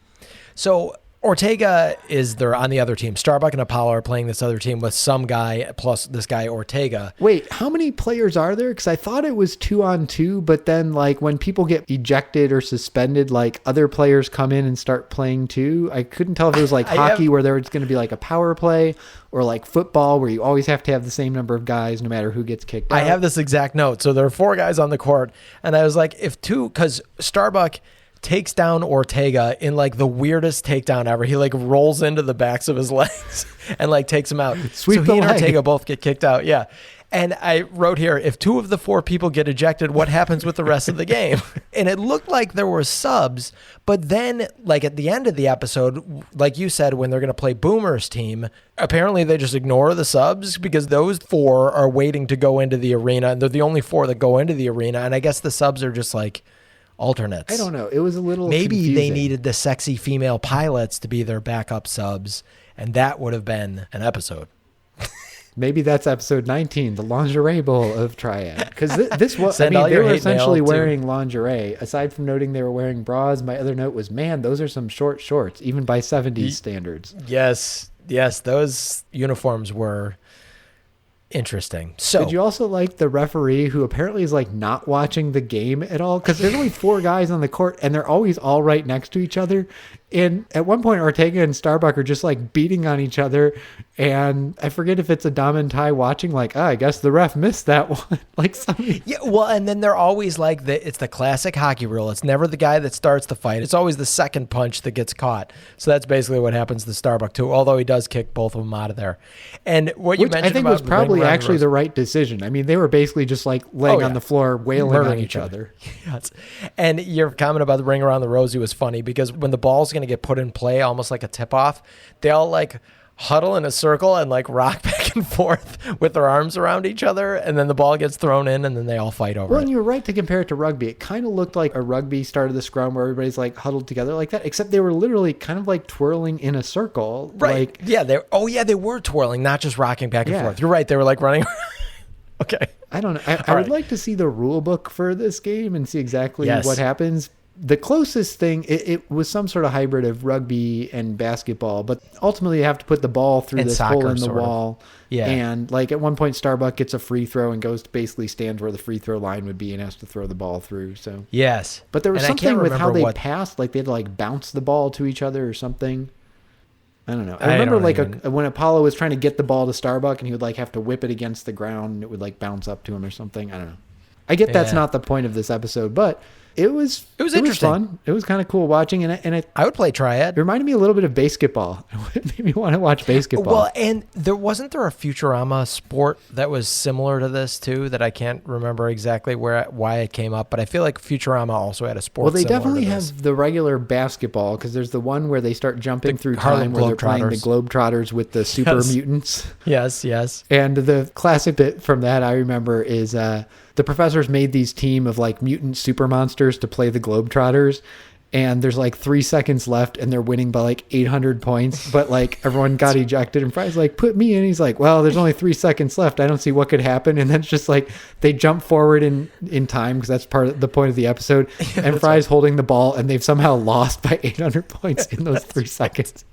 So Ortega is there on the other team. Starbuck and Apollo are playing this other team with some guy plus this guy Ortega. Wait, how many players are there? Because I thought it was 2-on-2, but then like when people get ejected or suspended, like other players come in and start playing too. I couldn't tell if it was like hockey where there was going to be like a power play, or like football where you always have to have the same number of guys no matter who gets kicked out. I have this exact note. So there are 4 guys on the court, and I was like, because Starbuck takes down Ortega in like the weirdest takedown ever. He like rolls into the backs of his legs and like takes him out. Sweep so the he and leg. Ortega both get kicked out. Yeah. And I wrote here, if 2 of the 4 people get ejected, what happens with the rest of the game? And it looked like there were subs, but then like at the end of the episode, like you said, when they're going to play Boomer's team, apparently they just ignore the subs because those 4 are waiting to go into the arena, and they're the only 4 that go into the arena. And I guess the subs are just like alternates. I don't know. It was a little Maybe confusing. they needed the sexy female pilots to be their backup subs, and that would have been an episode. Maybe that's episode 19, the lingerie bowl of Triad. Because this was, Send all they your were hate essentially mail to- wearing lingerie. Aside from noting they were wearing bras, my other note was, man, those are some short shorts, even by 70s standards. Yes, those uniforms were interesting. So Did you also like the referee who apparently is like not watching the game at all? Because there's only 4 guys on the court and they're always all right next to each other. And at one point, Ortega and Starbuck are just like beating on each other. And I forget if it's Adama and Ty watching, like, I guess the ref missed that one. Like something. yeah, well, and then they're always like it's the classic hockey rule. It's never the guy that starts the fight. It's always the second punch that gets caught. So that's basically what happens to Starbuck too. Although he does kick both of them out of there. And what you Which mentioned I think about was probably ring around actually the right decision. I mean, they were basically just like laying on the floor, wailing Murdering on each other. Yes. And your comment about the ring around the rosy was funny because when the ball's going to get put in play, almost like a tip off, they all like huddle in a circle and like rock back and forth with their arms around each other, and then the ball gets thrown in and then they all fight over Well, it. and you're right to compare it to rugby. It kind of looked like a rugby start of the scrum where everybody's like huddled together like that, except they were literally kind of like twirling in a circle. Right. Like, Yeah, they were twirling, not just rocking back and Yeah. forth. You're right, they were like running. Okay. I don't know. I All would right. like to see the rule book for this game and see exactly Yes. what happens. The closest thing, it was some sort of hybrid of rugby and basketball, but ultimately you have to put the ball through And this soccer, hole in the sort of. wall. Yeah. And like at one point, Starbuck gets a free throw and goes to basically stand where the free throw line would be and has to throw the ball through. So, Yes. but there was And I can't something with how remember they what- passed, like they had to like bounce the ball to each other or something. I don't know. I I remember don't like even- when Apollo was trying to get the ball to Starbuck and he would like have to whip it against the ground and it would like bounce up to him or something. I don't know. I get that's Yeah. not the point of this episode, but it was interesting. fun. It was kind of cool watching, and it I would play Triad. reminded me a little bit of basketball. It made me want to watch basketball. Well, and wasn't there a Futurama sport that was similar to this too that I can't remember exactly why it came up, but I feel like Futurama also had a sport. Well, they similar definitely to this. have the regular basketball because there's the one where they start jumping through Harlem time where they're playing the Globetrotters. Globetrotters with the super Yes. mutants. Yes. And the classic bit from that I remember is the professors made these team of like mutant super monsters to play the Globetrotters. And there's like 3 seconds left and they're winning by like 800 points. But like everyone got ejected and Fry's like, put me in. He's like, well, there's only 3 seconds left. I don't see what could happen. And then it's just like they jump forward in time because that's part of the point of the episode. And Fry's holding the ball and they've somehow lost by 800 points in those 3 seconds.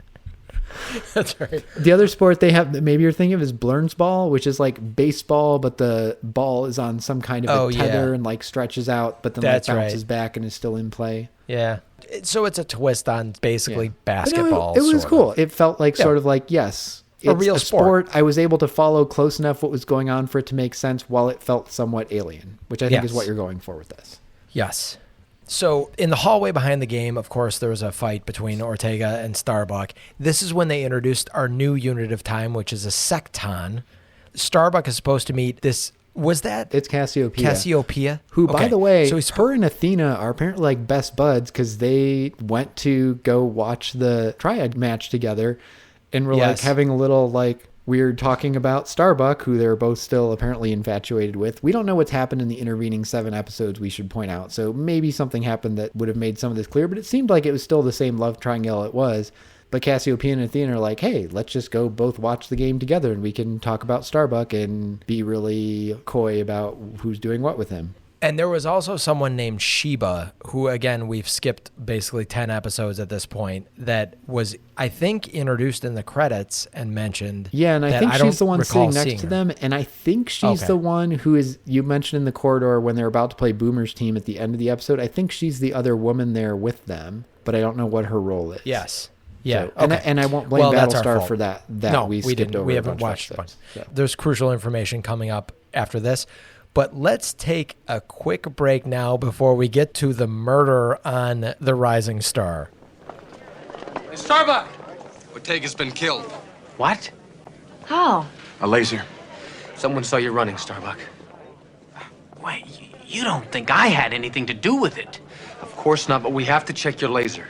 That's right. The other sport they have, maybe you're thinking of, is Blurns ball, which is like baseball, but the ball is on some kind of a tether and like stretches out, but then That's like bounces right. back and is still in play. Yeah. So it's a twist on basically But basketball. It was sort of. cool. It felt like Yeah. sort of like, yes, A it's real a sport. sport. I was able to follow close enough what was going on for it to make sense while it felt somewhat alien, which I think is Yes. what you're going for with this. Yes. So in the hallway behind the game, of course, there was a fight between Ortega and Starbuck. This is when they introduced our new unit of time, which is a secton. Starbuck is supposed to meet this. Was that It's Cassiopeia. Cassiopeia? Who, by Okay. the way, so he's her and Athena are apparently like best buds because they went to go watch the Triad match together and were like Yes. having a little like weird talking about Starbuck, who they're both still apparently infatuated with. We don't know what's happened in the intervening 7 episodes, we should point out. So maybe something happened that would have made some of this clear, but it seemed like it was still the same love triangle it was. But Cassiopeia and Athena are like, hey, let's just go both watch the game together and we can talk about Starbuck and be really coy about who's doing what with him. And there was also someone named Sheba, who, again, we've skipped basically 10 episodes at this point, that was, I think, introduced in the credits and mentioned. Yeah, and I that think don't she's the one recall sitting next seeing to her. them. And I think she's Okay. the one who is, you mentioned in the corridor when they're about to play Boomer's team at the end of the episode. I think she's the other woman there with them, but I don't know what her role is. Yes. Yeah. So- and, okay. and I won't blame that's our Battlestar fault. for that. No, we we skipped didn't. over. We a haven't bunch of watched episodes. one. So. There's crucial information coming up after this. But let's take a quick break now before we get to the murder on the Rising Star. Hey, Starbuck! Ortega's been killed. What? How? A laser. Someone saw you running, Starbuck. Wait, you don't think I had anything to do with it? Of course not, but we have to check your laser.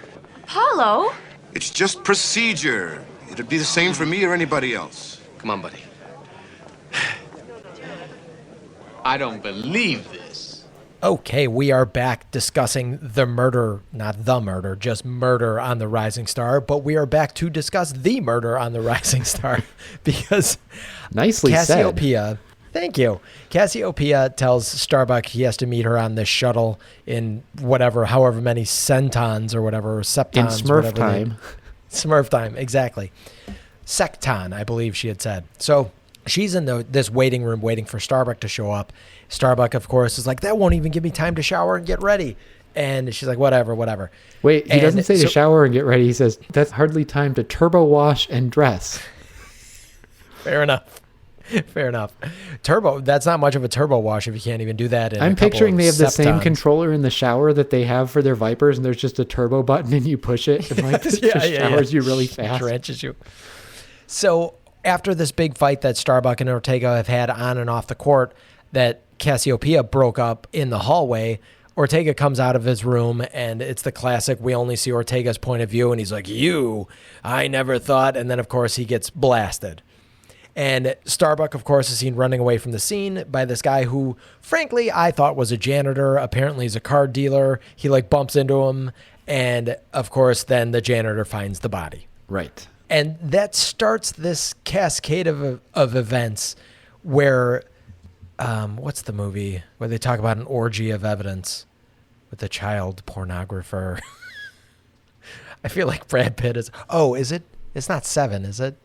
Paulo? It's just procedure. It'd be the same for me or anybody else. Come on, buddy. I don't believe this. Okay, we are back discussing the murder, not the murder, just murder on the Rising Star. But we are back to discuss the murder on the Rising Star because Nicely said. Cassiopeia. Thank you. Cassiopeia tells Starbuck he has to meet her on this shuttle in whatever, however many centons or whatever, septons. In Smurf whatever they- time. Smurf time, exactly. Secton, I believe she had said. So she's in this waiting room waiting for Starbuck to show up. Starbuck, of course, is like, that won't even give me time to shower and get ready. And she's like, whatever. Wait, he And doesn't say so- to shower and get ready. He says, that's hardly time to turbo wash and dress. Fair enough. Fair enough. Turbo, that's not much of a turbo wash if you can't even do that. In I'm a couple picturing of they have the same septons. controller in the shower that they have for their Vipers, and there's just a turbo button, and you push it, and like it just showers you really fast. Drenches you. So after this big fight that Starbuck and Ortega have had on and off the court, that Cassiopeia broke up in the hallway, Ortega comes out of his room, and it's the classic, we only see Ortega's point of view, and he's like, I never thought, and then, of course, he gets blasted. And Starbuck, of course, is seen running away from the scene by this guy who, frankly, I thought was a janitor. Apparently, he's a card dealer. He, bumps into him, and, of course, then the janitor finds the body. Right. And that starts this cascade of events where, what's the movie where they talk about an orgy of evidence? with the child pornographer. I feel like Brad Pitt is. Oh, is it? It's not 7, is it?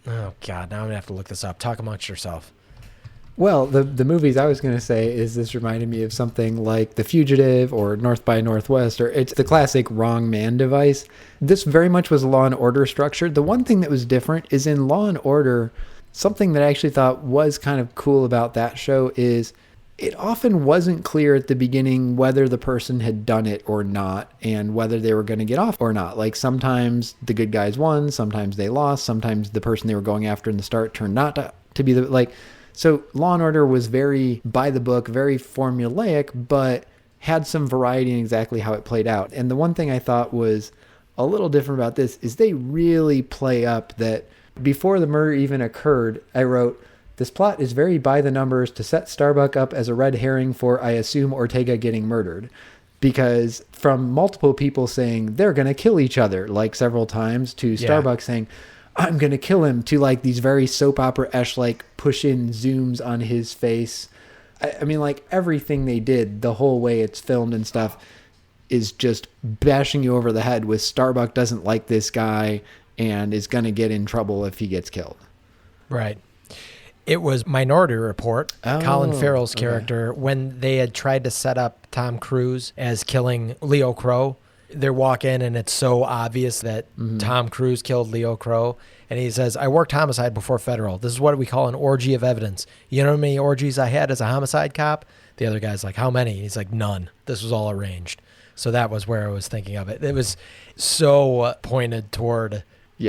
Oh God! Now I'm gonna have to look this up. Talk amongst yourself. Well, the movies I was going to say is this reminded me of something like The Fugitive or North by Northwest, or it's the classic wrong man device. This very much was Law and Order structured. The one thing that was different is in Law and Order, something that I actually thought was kind of cool about that show is it often wasn't clear at the beginning whether the person had done it or not and whether they were going to get off or not. Like sometimes the good guys won, sometimes they lost, sometimes the person they were going after in the start turned not to be the, like, so Law and Order was very by the book, very formulaic, but had some variety in exactly how it played out. And the one thing I thought was a little different about this is they really play up that before the murder even occurred, I wrote, this plot is very by the numbers to set Starbuck up as a red herring for, I assume, Ortega getting murdered. Because from multiple people saying they're going to kill each other, like several times, to Starbuck saying, I'm going to kill him, to like these very soap opera-esque, like push in zooms on his face. I mean, like everything they did, the whole way it's filmed and stuff is just bashing you over the head with Starbuck doesn't like this guy and is going to get in trouble if he gets killed. Right. It was Minority Report, Colin Farrell's character, when they had tried to set up Tom Cruise as killing Leo Crow. They walk in and it's so obvious that Tom Cruise killed Leo Crow. And he says, I worked homicide before federal. This is what we call an orgy of evidence. You know how many orgies I had as a homicide cop? The other guy's like, how many? He's like, none. This was all arranged. So that was where I was thinking of it. It was so pointed toward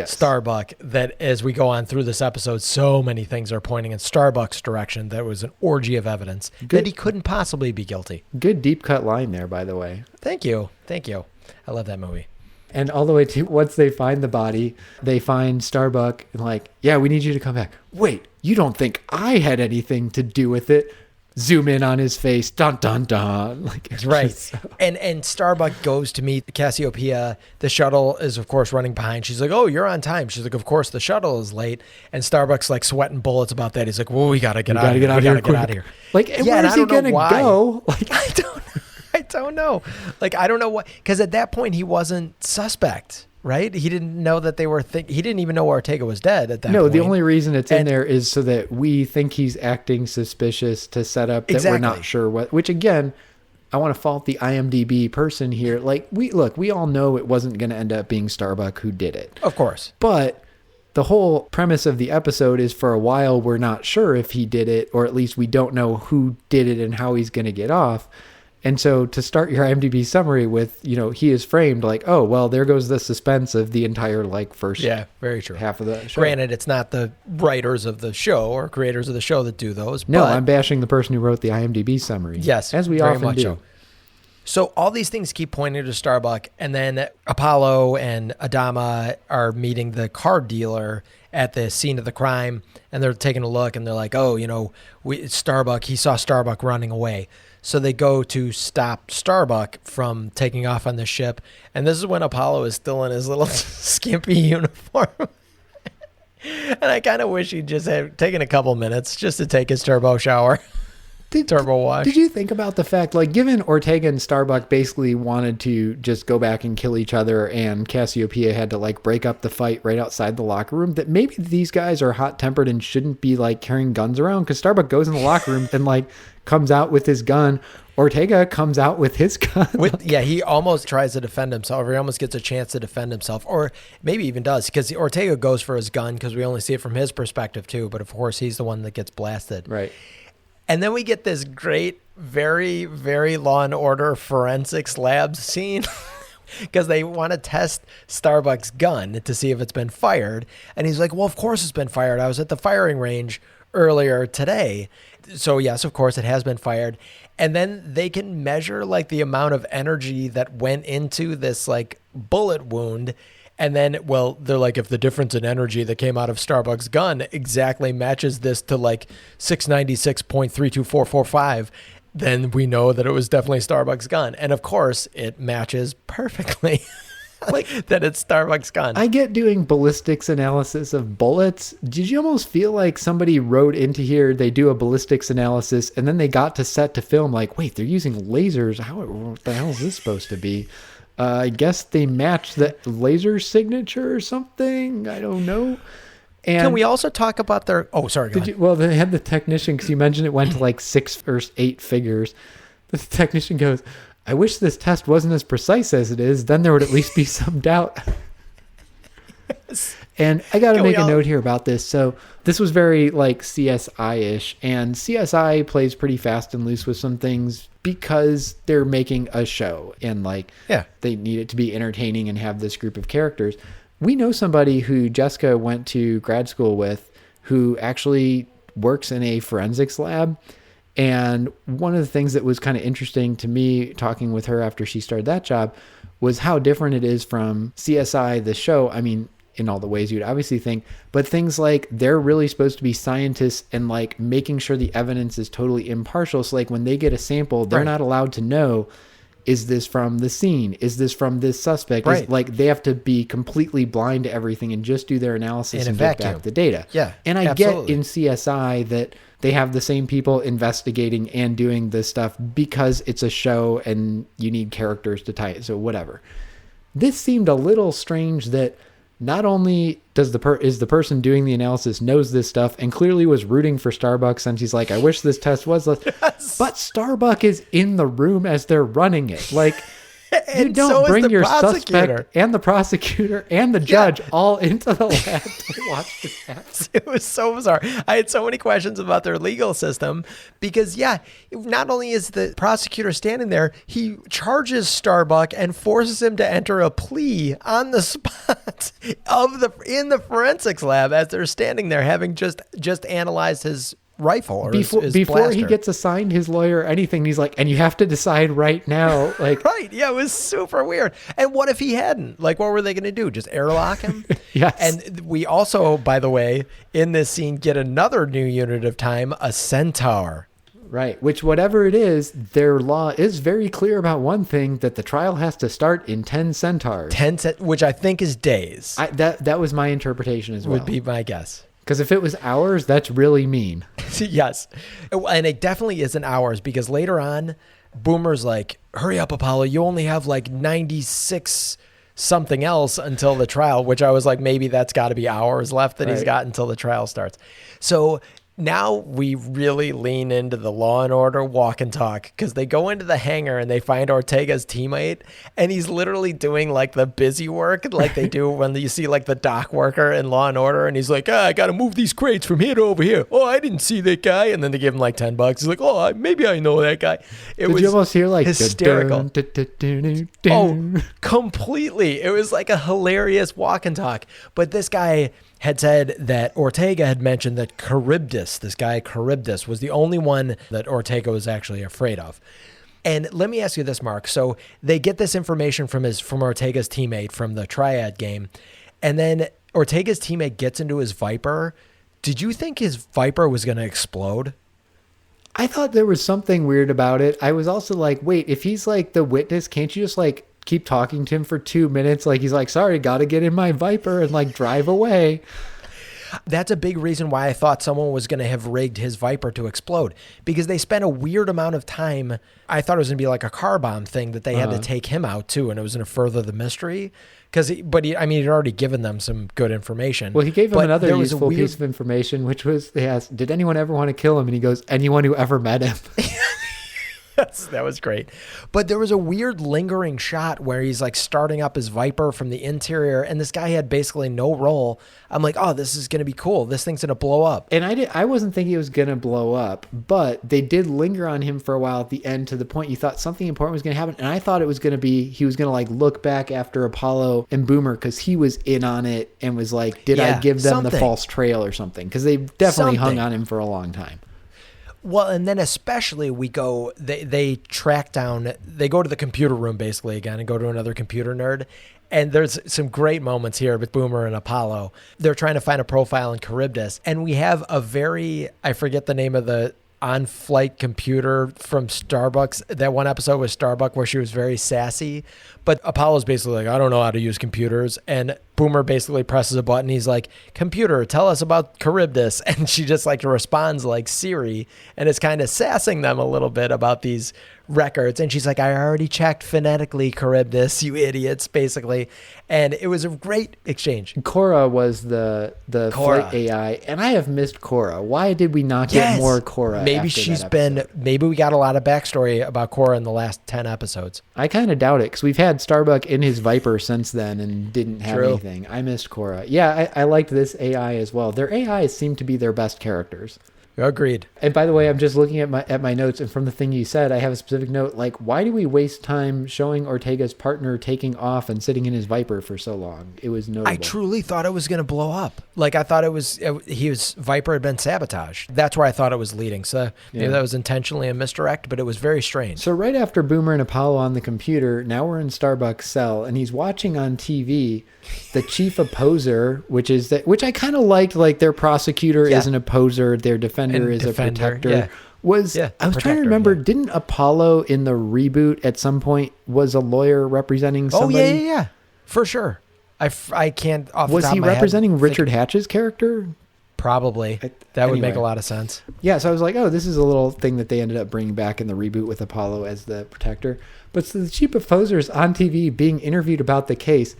Starbuck that as we go on through this episode, so many things are pointing in Starbuck's direction. That was an orgy of evidence that he couldn't possibly be guilty. Good deep cut line there, by the way. Thank you. Thank you. I love that movie. And all the way to once they find the body, they find Starbuck and like, yeah, we need you to come back. Wait, you don't think I had anything to do with it? Zoom in on his face. Dun, dun, dun. Like, it's right. So... And Starbuck goes to meet Cassiopeia. The shuttle is, of course, running behind. She's like, oh, you're on time. She's like, of course, the shuttle is late. And Starbuck's like sweating bullets about that. He's like, well, we got to get out of here. We got to get out of here. Like, where's he going to go? Like, I don't know. Like, I don't know what, because at that point he wasn't suspect, right? He didn't know that they were, he didn't even know Ortega was dead at that point. No, the only reason it's in there is so that we think he's acting suspicious to set up that we're not sure what, which again, I want to fault the IMDb person here. Like, we all know it wasn't going to end up being Starbuck who did it. Of course. But the whole premise of the episode is for a while we're not sure if he did it, or at least we don't know who did it and how he's going to get off. And so to start your IMDb summary with, he is framed like, oh, well, there goes the suspense of the entire first very true. half of the show. Granted, it's not the writers of the show or creators of the show that do those. No, but I'm bashing the person who wrote the IMDb summary. Yes, as we very often much do. So all these things keep pointing to Starbuck, and then Apollo and Adama are meeting the car dealer at the scene of the crime, and they're taking a look, and they're like, oh, Starbuck, he saw Starbuck running away. So they go to stop Starbuck from taking off on the ship. And this is when Apollo is still in his little skimpy uniform. And I kind of wish he'd just have taken a couple minutes just to take his turbo shower. Turbo wash. Did you think about the fact, given Ortega and Starbuck basically wanted to just go back and kill each other, and Cassiopeia had to break up the fight right outside the locker room, that maybe these guys are hot-tempered and shouldn't be carrying guns around? Because Starbuck goes in the locker room and comes out with his gun. Ortega comes out with his gun. He almost tries to defend himself, or he almost gets a chance to defend himself, or maybe even does, because Ortega goes for his gun because we only see it from his perspective too, but of course he's the one that gets blasted. Right. And then we get this great, very, very Law and Order forensics lab scene because they want to test Starbuck's gun to see if it's been fired. And he's like, well, of course it's been fired. I was at the firing range earlier today. So yes, of course it has been fired. And then they can measure the amount of energy that went into this bullet wound. And then, they're like, if the difference in energy that came out of Starbuck's gun exactly matches this to 696.32445, then we know that it was definitely Starbuck's gun. And of course, it matches perfectly. that it's Starbuck's gun. I get doing ballistics analysis of bullets. Did you almost feel like somebody wrote into here, they do a ballistics analysis, and then they got to set to film like, wait, they're using lasers. What the hell is this supposed to be? I guess they match the laser signature or something. I don't know. And can we also talk about their... Oh, sorry, go ahead. well, they had the technician, because you mentioned it went to like 6 or 8 figures. The technician goes, I wish this test wasn't as precise as it is. Then there would at least be some doubt. And I got to make a note here about this. So this was very like CSI-ish. And CSI plays pretty fast and loose with some things because they're making a show. And like they need it to be entertaining and have this group of characters. We know somebody who Jessica went to grad school with who actually works in a forensics lab. And one of the things that was kind of interesting to me talking with her after she started that job was how different it is from CSI, the show. I mean, in all the ways you'd obviously think, but things like they're really supposed to be scientists and like making sure the evidence is totally impartial. So like when they get a sample, they're not allowed to know, is this from the scene? Is this from this suspect? Right. Like they have to be completely blind to everything and just do their analysis and get back the data. Yeah. And I get in CSI that they have the same people investigating and doing this stuff because it's a show and you need characters to tie it. So whatever. This seemed a little strange that not only does is the person doing the analysis knows this stuff and clearly was rooting for Starbuck since he's like, I wish this test was less, but Starbuck is in the room as they're running it. Like, you don't bring your suspect and the prosecutor and the judge all into the lab to watch the test. It was so bizarre. I had so many questions about their legal system because, not only is the prosecutor standing there, he charges Starbuck and forces him to enter a plea on the spot in the forensics lab as they're standing there having just analyzed his rifle or his before blaster. He gets assigned his lawyer or anything, he's like, and you have to decide right now. Like, right. Yeah, it was super weird. And what if he hadn't? Like, what were they going to do? Just airlock him? Yes. And we also, by the way, in this scene, get another new unit of time, a centaur. Right. Which, whatever it is, their law is very clear about one thing, that the trial has to start in 10 centaurs. Which I think is days. That was my interpretation as well. Would be my guess. Because if it was hours, that's really mean. Yes. And it definitely isn't hours because later on, Boomer's like, hurry up, Apollo. You only have like 96 something else until the trial, which I was like, maybe that's got to be hours left that he's got until the trial starts. So now we really lean into the Law and Order walk and talk because they go into the hangar and they find Ortega's teammate and he's literally doing like the busy work like they do when you see like the dock worker in Law and Order and he's like, I got to move these crates from here to over here. Oh, I didn't see that guy. And then they give him like $10. He's like, oh, maybe I know that guy. Did you almost hear like hysterical? Oh, completely. It was like a hilarious walk and talk. But this guy had said that Ortega had mentioned that this guy Charybdis, was the only one that Ortega was actually afraid of. And let me ask you this, Mark. So they get this information from Ortega's teammate from the Triad game, and then Ortega's teammate gets into his Viper. Did you think his Viper was going to explode? I thought there was something weird about it. I was also like, wait, if he's like the witness, can't you just like keep talking to him for 2 minutes? Like he's like, sorry, gotta get in my Viper and like drive away. That's a big reason why I thought someone was going to have rigged his Viper to explode because they spent a weird amount of time. I thought it was going to be like a car bomb thing that they had to take him out too. And it was going to further the mystery he'd already given them some good information. Well, he gave them another useful piece of information, which was they asked, did anyone ever want to kill him? And he goes, anyone who ever met him. That was great. But there was a weird lingering shot where he's like starting up his Viper from the interior and this guy had basically no role. I'm like, oh, this is going to be cool. This thing's going to blow up. And I wasn't thinking it was going to blow up, but they did linger on him for a while at the end to the point you thought something important was going to happen. And I thought it was going to be, he was going to like look back after Apollo and Boomer because he was in on it and was like, did I give them the false trail or something? Because they definitely hung on him for a long time. Well, and then especially they track down, they go to the computer room basically again and go to another computer nerd. And there's some great moments here with Boomer and Apollo. They're trying to find a profile in Charybdis. And we have I forget the name of the on-flight computer from Starbucks. That one episode with Starbuck where she was very sassy, but Apollo's basically like, I don't know how to use computers. And Boomer basically presses a button. He's like, computer, tell us about Charybdis. And she just like responds like Siri, and it's kind of sassing them a little bit about these records. And she's like, I already checked phonetically, Charybdis, you idiots, basically. And it was a great exchange. Cora was the Cora. flight AI, and I have missed Cora. Why did we not get more Cora? Maybe after maybe we got a lot of backstory about Cora in the last 10 episodes. I kind of doubt it, because we've had Starbuck in his Viper since then and didn't have anything. I missed Cora. Yeah, I liked this AI as well. Their AIs seem to be their best characters. Agreed. And by the way, I'm just looking at my notes, and from the thing you said, I have a specific note, like, why do we waste time showing Ortega's partner taking off and sitting in his Viper for so long? It was notable. I truly thought it was going to blow up. Like, I thought Viper had been sabotaged. That's where I thought it was leading. So maybe that was intentionally a misdirect, but it was very strange. So right after Boomer and Apollo on the computer, now we're in Starbuck's cell, and he's watching on TV the chief opposer, which I kind of liked. Like, their prosecutor is an opposer, their defender is a protector. Yeah. I was trying to remember, didn't Apollo in the reboot at some point was a lawyer representing somebody? Yeah, for sure. I can't off the Was top he of my head representing think- Richard Hatch's character? Probably. That would make a lot of sense. Yeah, so I was like, oh, this is a little thing that they ended up bringing back in the reboot with Apollo as the protector. But so the chief opposer's on TV being interviewed about the case,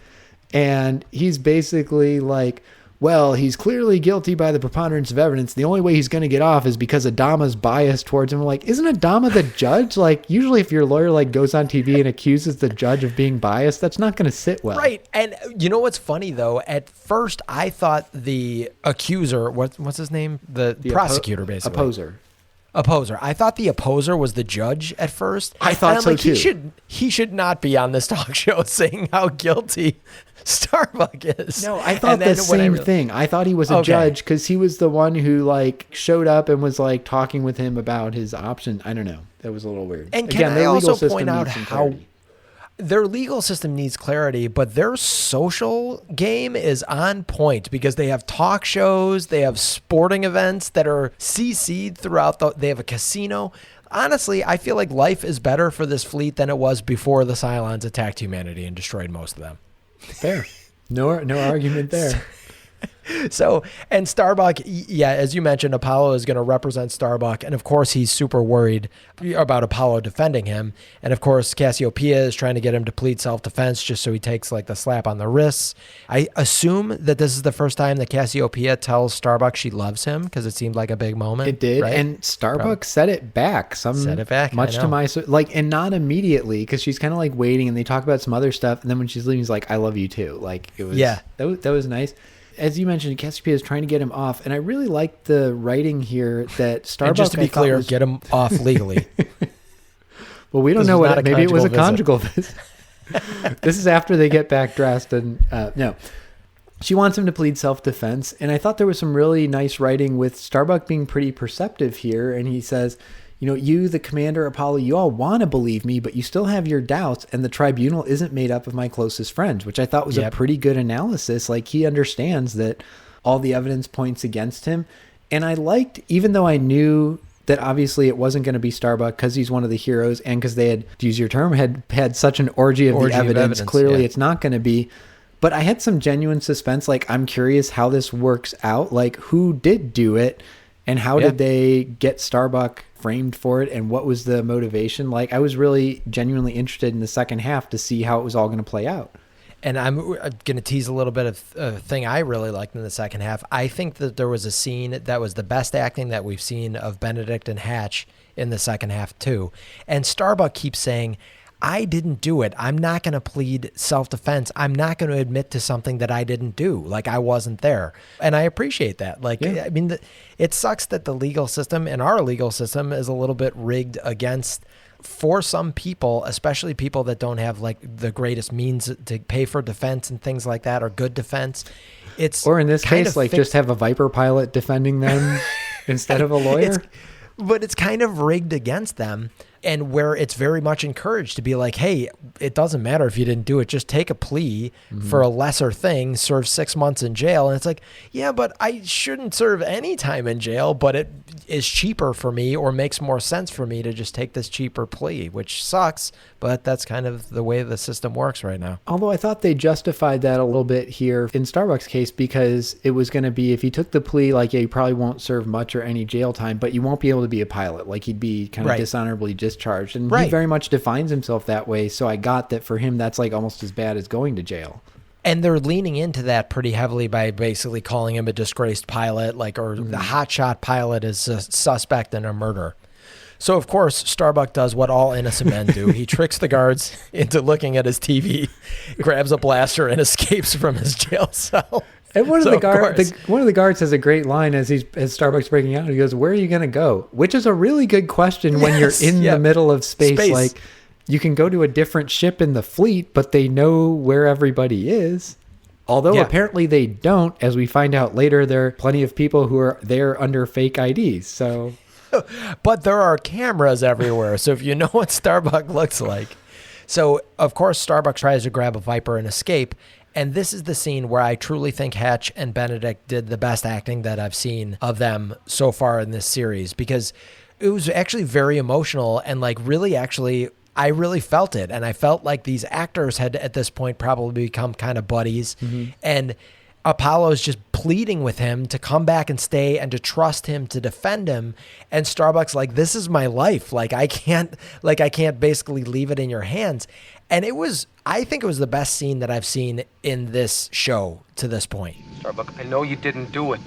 and he's basically like, well, he's clearly guilty by the preponderance of evidence. The only way he's going to get off is because Adama's biased towards him. I'm like, isn't Adama the judge? Like, usually if your lawyer like goes on TV and accuses the judge of being biased, that's not going to sit well. Right. And you know what's funny, though? At first, I thought the accuser, what's his name? The prosecutor, basically. Opposer. I thought the opposer was the judge at first. I thought so, too. He should not be on this talk show saying how guilty Starbuck is. No, I thought the same thing. I thought he was a judge because he was the one who like showed up and was like talking with him about his option. I don't know. That was a little weird. And can I also point out how their legal system needs clarity, but their social game is on point because they have talk shows, they have sporting events that are CC'd throughout they have a casino. Honestly, I feel like life is better for this fleet than it was before the Cylons attacked humanity and destroyed most of them. Fair. No argument there. So, and Starbuck, yeah, as you mentioned, Apollo is going to represent Starbuck. And of course, he's super worried about Apollo defending him. And of course, Cassiopeia is trying to get him to plead self-defense just so he takes like the slap on the wrists. I assume that this is the first time that Cassiopeia tells Starbuck she loves him because it seemed like a big moment. It did. Right? And Starbuck said it back. Much to my, like, and not immediately because she's kind of like waiting and they talk about some other stuff. And then when she's leaving, he's like, I love you too. Like, it was, that was nice. As you mentioned, Cassiopeia is trying to get him off, and I really like the writing here that Starbuck. And just to be clear, get him off legally. Well, we don't know what. Maybe it was a conjugal visit. This is after they get back dressed, and no, she wants him to plead self-defense, and I thought there was some really nice writing with Starbuck being pretty perceptive here, and he says, you know, you, the commander, Apollo, you all want to believe me, but you still have your doubts, and the tribunal isn't made up of my closest friends, which I thought was a pretty good analysis. Like, he understands that all the evidence points against him. And I liked, even though I knew that obviously it wasn't going to be Starbuck because he's one of the heroes and because they had, to use your term, had such an orgy of the evidence. Clearly it's not going to be. But I had some genuine suspense. Like, I'm curious how this works out. Like, who did do it? And how did they get Starbuck framed for it, and what was the motivation? Like, I was really genuinely interested in the second half to see how it was all going to play out. And I'm going to tease a little bit of a thing I really liked in the second half. I think that there was a scene that was the best acting that we've seen of Benedict and Hatch in the second half too. And Starbuck keeps saying, I didn't do it. I'm not going to plead self-defense. I'm not going to admit to something that I didn't do. Like, I wasn't there. And I appreciate that. Like, I mean, it sucks that the legal system and our legal system is a little bit rigged against, for some people, especially people that don't have like the greatest means to pay for defense and things like that, or good defense. Or in this case, like, just have a Viper pilot defending them instead of a lawyer. But it's kind of rigged against them. and where it's very much encouraged to be like, hey, it doesn't matter if you didn't do it. Just take a plea for a lesser thing, serve 6 months in jail. And it's like, yeah, but I shouldn't serve any time in jail, but it is cheaper for me or makes more sense for me to just take this cheaper plea, which sucks, but that's kind of the way the system works right now. Although I thought they justified that a little bit here in Starbuck's case, because it was going to be, if he took the plea, like, yeah, you probably won't serve much or any jail time, but you won't be able to be a pilot. Like, he'd be kind of dishonorably discharged. And he very much defines himself that way. So I got that for him, that's like almost as bad as going to jail. And they're leaning into that pretty heavily by basically calling him a disgraced pilot, like, or the hotshot pilot is a suspect in a murder. So, of course, Starbuck does what all innocent men do. He tricks the guards into looking at his TV, grabs a blaster, and escapes from his jail cell. And one of the guards has a great line as Starbuck's breaking out. He goes, "Where are you going to go?" Which is a really good question when you're in the middle of space. Like, you can go to a different ship in the fleet, but they know where everybody is. Although apparently they don't, as we find out later, there are plenty of people who are there under fake IDs. So, but there are cameras everywhere. So if you know what Starbuck looks like. So, of course, Starbuck tries to grab a Viper and escape. And this is the scene where I truly think Hatch and Benedict did the best acting that I've seen of them so far in this series, because it was actually very emotional and like really actually I really felt it. And I felt like these actors had at this point probably become kind of buddies. And Apollo's just pleading with him to come back and stay and to trust him to defend him. And Starbuck's like, this is my life. I can't basically leave it in your hands. And I think it was the best scene that I've seen in this show to this point. Starbuck, I know you didn't do it.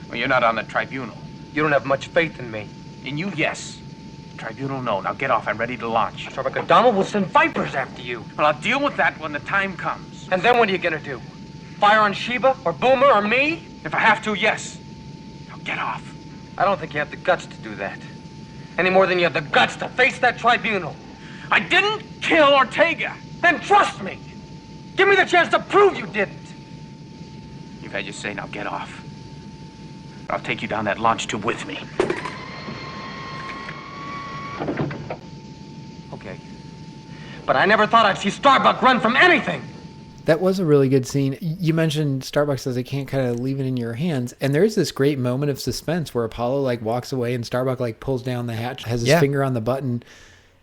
Well, you're not on the tribunal. You don't have much faith in me. In you, yes. The tribunal, no. Now get off. I'm ready to launch. Starbuck, Adama will send Vipers after you. Well, I'll deal with that when the time comes. And then what are you gonna do? Fire on Sheba or Boomer or me? If I have to, yes. Now get off. I don't think you have the guts to do that. Any more than you have the guts to face that tribunal. I didn't kill Ortega. Then trust me. Give me the chance to prove you didn't. You've had your say, now get off. I'll take you down that launch tube with me. Okay. But I never thought I'd see Starbuck run from anything. That was a really good scene. You mentioned Starbuck says, "I can't kind of leave it in your hands." And there's this great moment of suspense where Apollo like walks away and Starbuck like pulls down the hatch, has his finger on the button,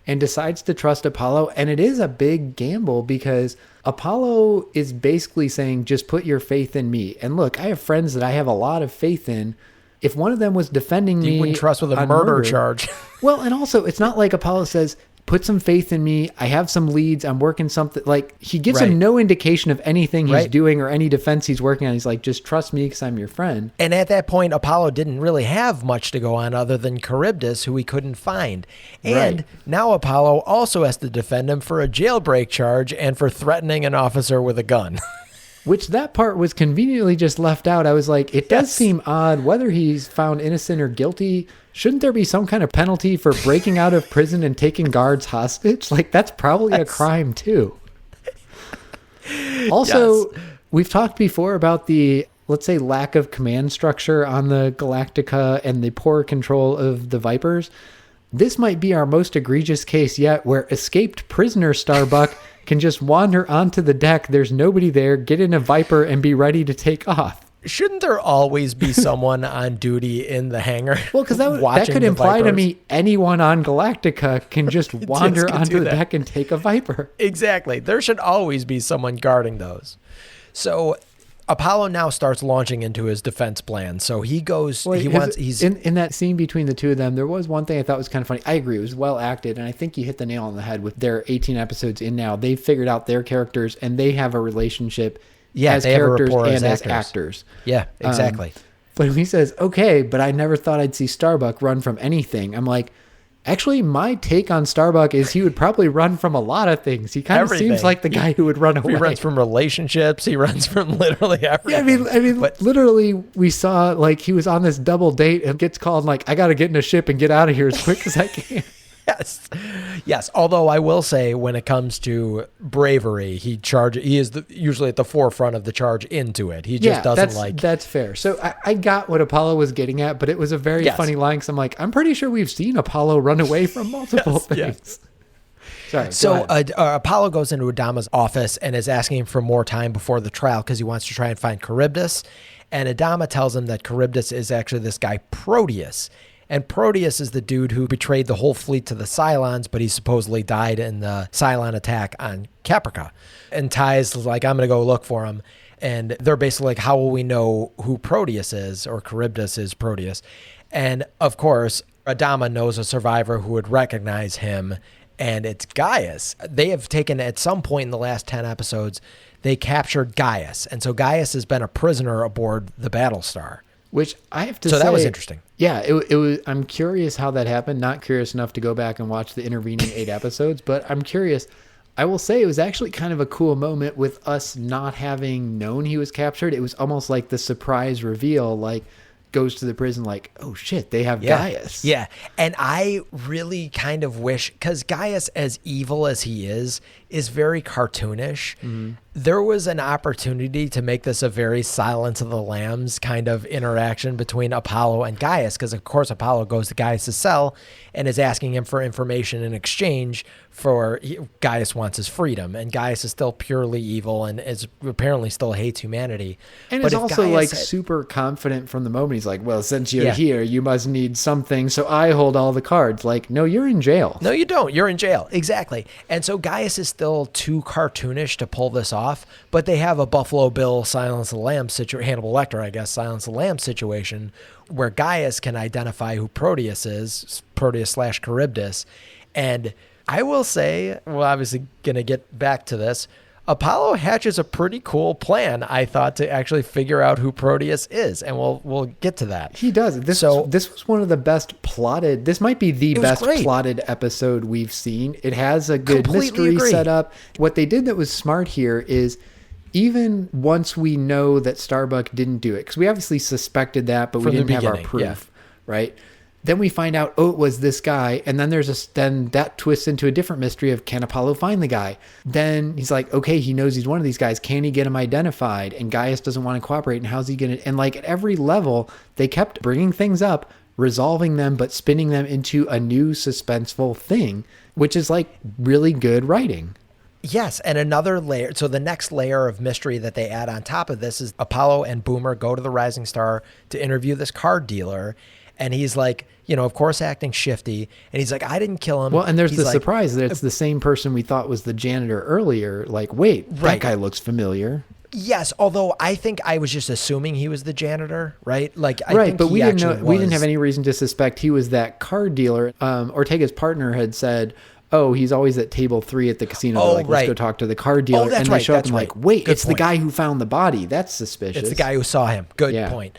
and decides to trust Apollo. And it is a big gamble because Apollo is basically saying, just put your faith in me. And look, I have friends that I have a lot of faith in. If one of them was defending me, you wouldn't trust with a murder charge. Well, and also it's not like Apollo says, put some faith in me. I have some leads. I'm working something. Like, he gives him no indication of anything he's doing or any defense he's working on. He's like, just trust me because I'm your friend. And at that point, Apollo didn't really have much to go on other than Charybdis, who he couldn't find. And now Apollo also has to defend him for a jailbreak charge and for threatening an officer with a gun. Which that part was conveniently just left out. I was like, it does seem odd whether he's found innocent or guilty. Shouldn't there be some kind of penalty for breaking out of prison and taking guards hostage? Like, that's probably a crime too. Also, we've talked before about the, let's say, lack of command structure on the Galactica and the poor control of the Vipers. This might be our most egregious case yet, where escaped prisoner Starbuck can just wander onto the deck. There's nobody there, get in a Viper and be ready to take off. Shouldn't there always be someone on duty in the hangar? Well, because that could imply to me anyone on Galactica can just wander onto the deck and take a Viper. Exactly. There should always be someone guarding those. So Apollo now starts launching into his defense plan. So he goes, in that scene between the two of them, there was one thing I thought was kind of funny. I agree. It was well acted. And I think you hit the nail on the head with their 18 episodes in now. They've figured out their characters and they have a relationship as characters and as actors. Yeah, exactly. But he says, okay, but I never thought I'd see Starbuck run from anything. I'm like, actually, my take on Starbuck is he would probably run from a lot of things. He kind of seems like the guy who would run away. He runs from relationships. He runs from literally everything. Yeah, I mean, literally, we saw like he was on this double date and gets called like, I got to get in a ship and get out of here as quick as I can. Yes. Although I will say, when it comes to bravery, he is usually at the forefront of the charge into it. He just doesn't That's fair. So I got what Apollo was getting at, but it was a very funny line. Cause I'm like, I'm pretty sure we've seen Apollo run away from multiple things. Yes. Sorry. So Apollo goes into Adama's office and is asking him for more time before the trial because he wants to try and find Charybdis. And Adama tells him that Charybdis is actually this guy Proteus. And Proteus is the dude who betrayed the whole fleet to the Cylons, but he supposedly died in the Cylon attack on Caprica. And Ty's like, I'm going to go look for him. And they're basically like, how will we know who Proteus is, or Charybdis is Proteus? And of course, Adama knows a survivor who would recognize him, and it's Gaius. They have taken, at some point in the last 10 episodes, they captured Gaius. And so Gaius has been a prisoner aboard the Battlestar. Which I have to say. So that was interesting. Yeah, it was. I'm curious how that happened. Not curious enough to go back and watch the intervening 8 episodes, but I'm curious. I will say it was actually kind of a cool moment with us not having known he was captured. It was almost like the surprise reveal, like goes to the prison like, oh shit, they have Gaius. Yeah. And I really kind of wish, because Gaius, as evil as he is very cartoonish. Mm-hmm. There was an opportunity to make this a very Silence of the Lambs kind of interaction between Apollo and Gaius, because of course Apollo goes to Gaius' cell and is asking him for information in exchange for Gaius wants his freedom, and Gaius is still purely evil and is apparently still hates humanity. And is also Gaius super confident from the moment. He's like, well, since you're here, you must need something, so I hold all the cards. Like, no, you're in jail. No, you don't. You're in jail. Exactly. And so Gaius is still too cartoonish to pull this off, but they have a Buffalo Bill Silence of the Lambs situation, Hannibal Lecter, I guess, Silence of the Lambs situation, where Gaius can identify who Proteus is, Proteus/Charybdis. And I will say, we're obviously going to get back to this, Apollo hatches a pretty cool plan, I thought, to actually figure out who Proteus is, and we'll get to that. He does. This was one of the best plotted. This might be the best plotted episode we've seen. It has a good mystery set up. What they did that was smart here is, even once we know that Starbuck didn't do it, because we obviously suspected that, but we didn't have our proof, right? Then we find out, oh, it was this guy. And then then that twists into a different mystery of, can Apollo find the guy? Then he's like, okay, he knows he's one of these guys. Can he get him identified? And Gaius doesn't want to cooperate. And how's he going to? And like at every level, they kept bringing things up, resolving them, but spinning them into a new suspenseful thing, which is like really good writing. Yes, and another layer. So the next layer of mystery that they add on top of this is Apollo and Boomer go to the Rising Star to interview this card dealer. And he's like, of course, acting shifty. And he's like, I didn't kill him. Well, and there's the surprise that it's the same person we thought was the janitor earlier. Like, wait, that guy looks familiar. Yes, although I think I was just assuming he was the janitor, right? Like, but we didn't know. We didn't have any reason to suspect he was that card dealer. Ortega's partner had said, oh, he's always at table 3 at the casino. Oh, like, let's go talk to the card dealer. And they show up and like, wait, it's the guy who found the body. That's suspicious. It's the guy who saw him. Good point.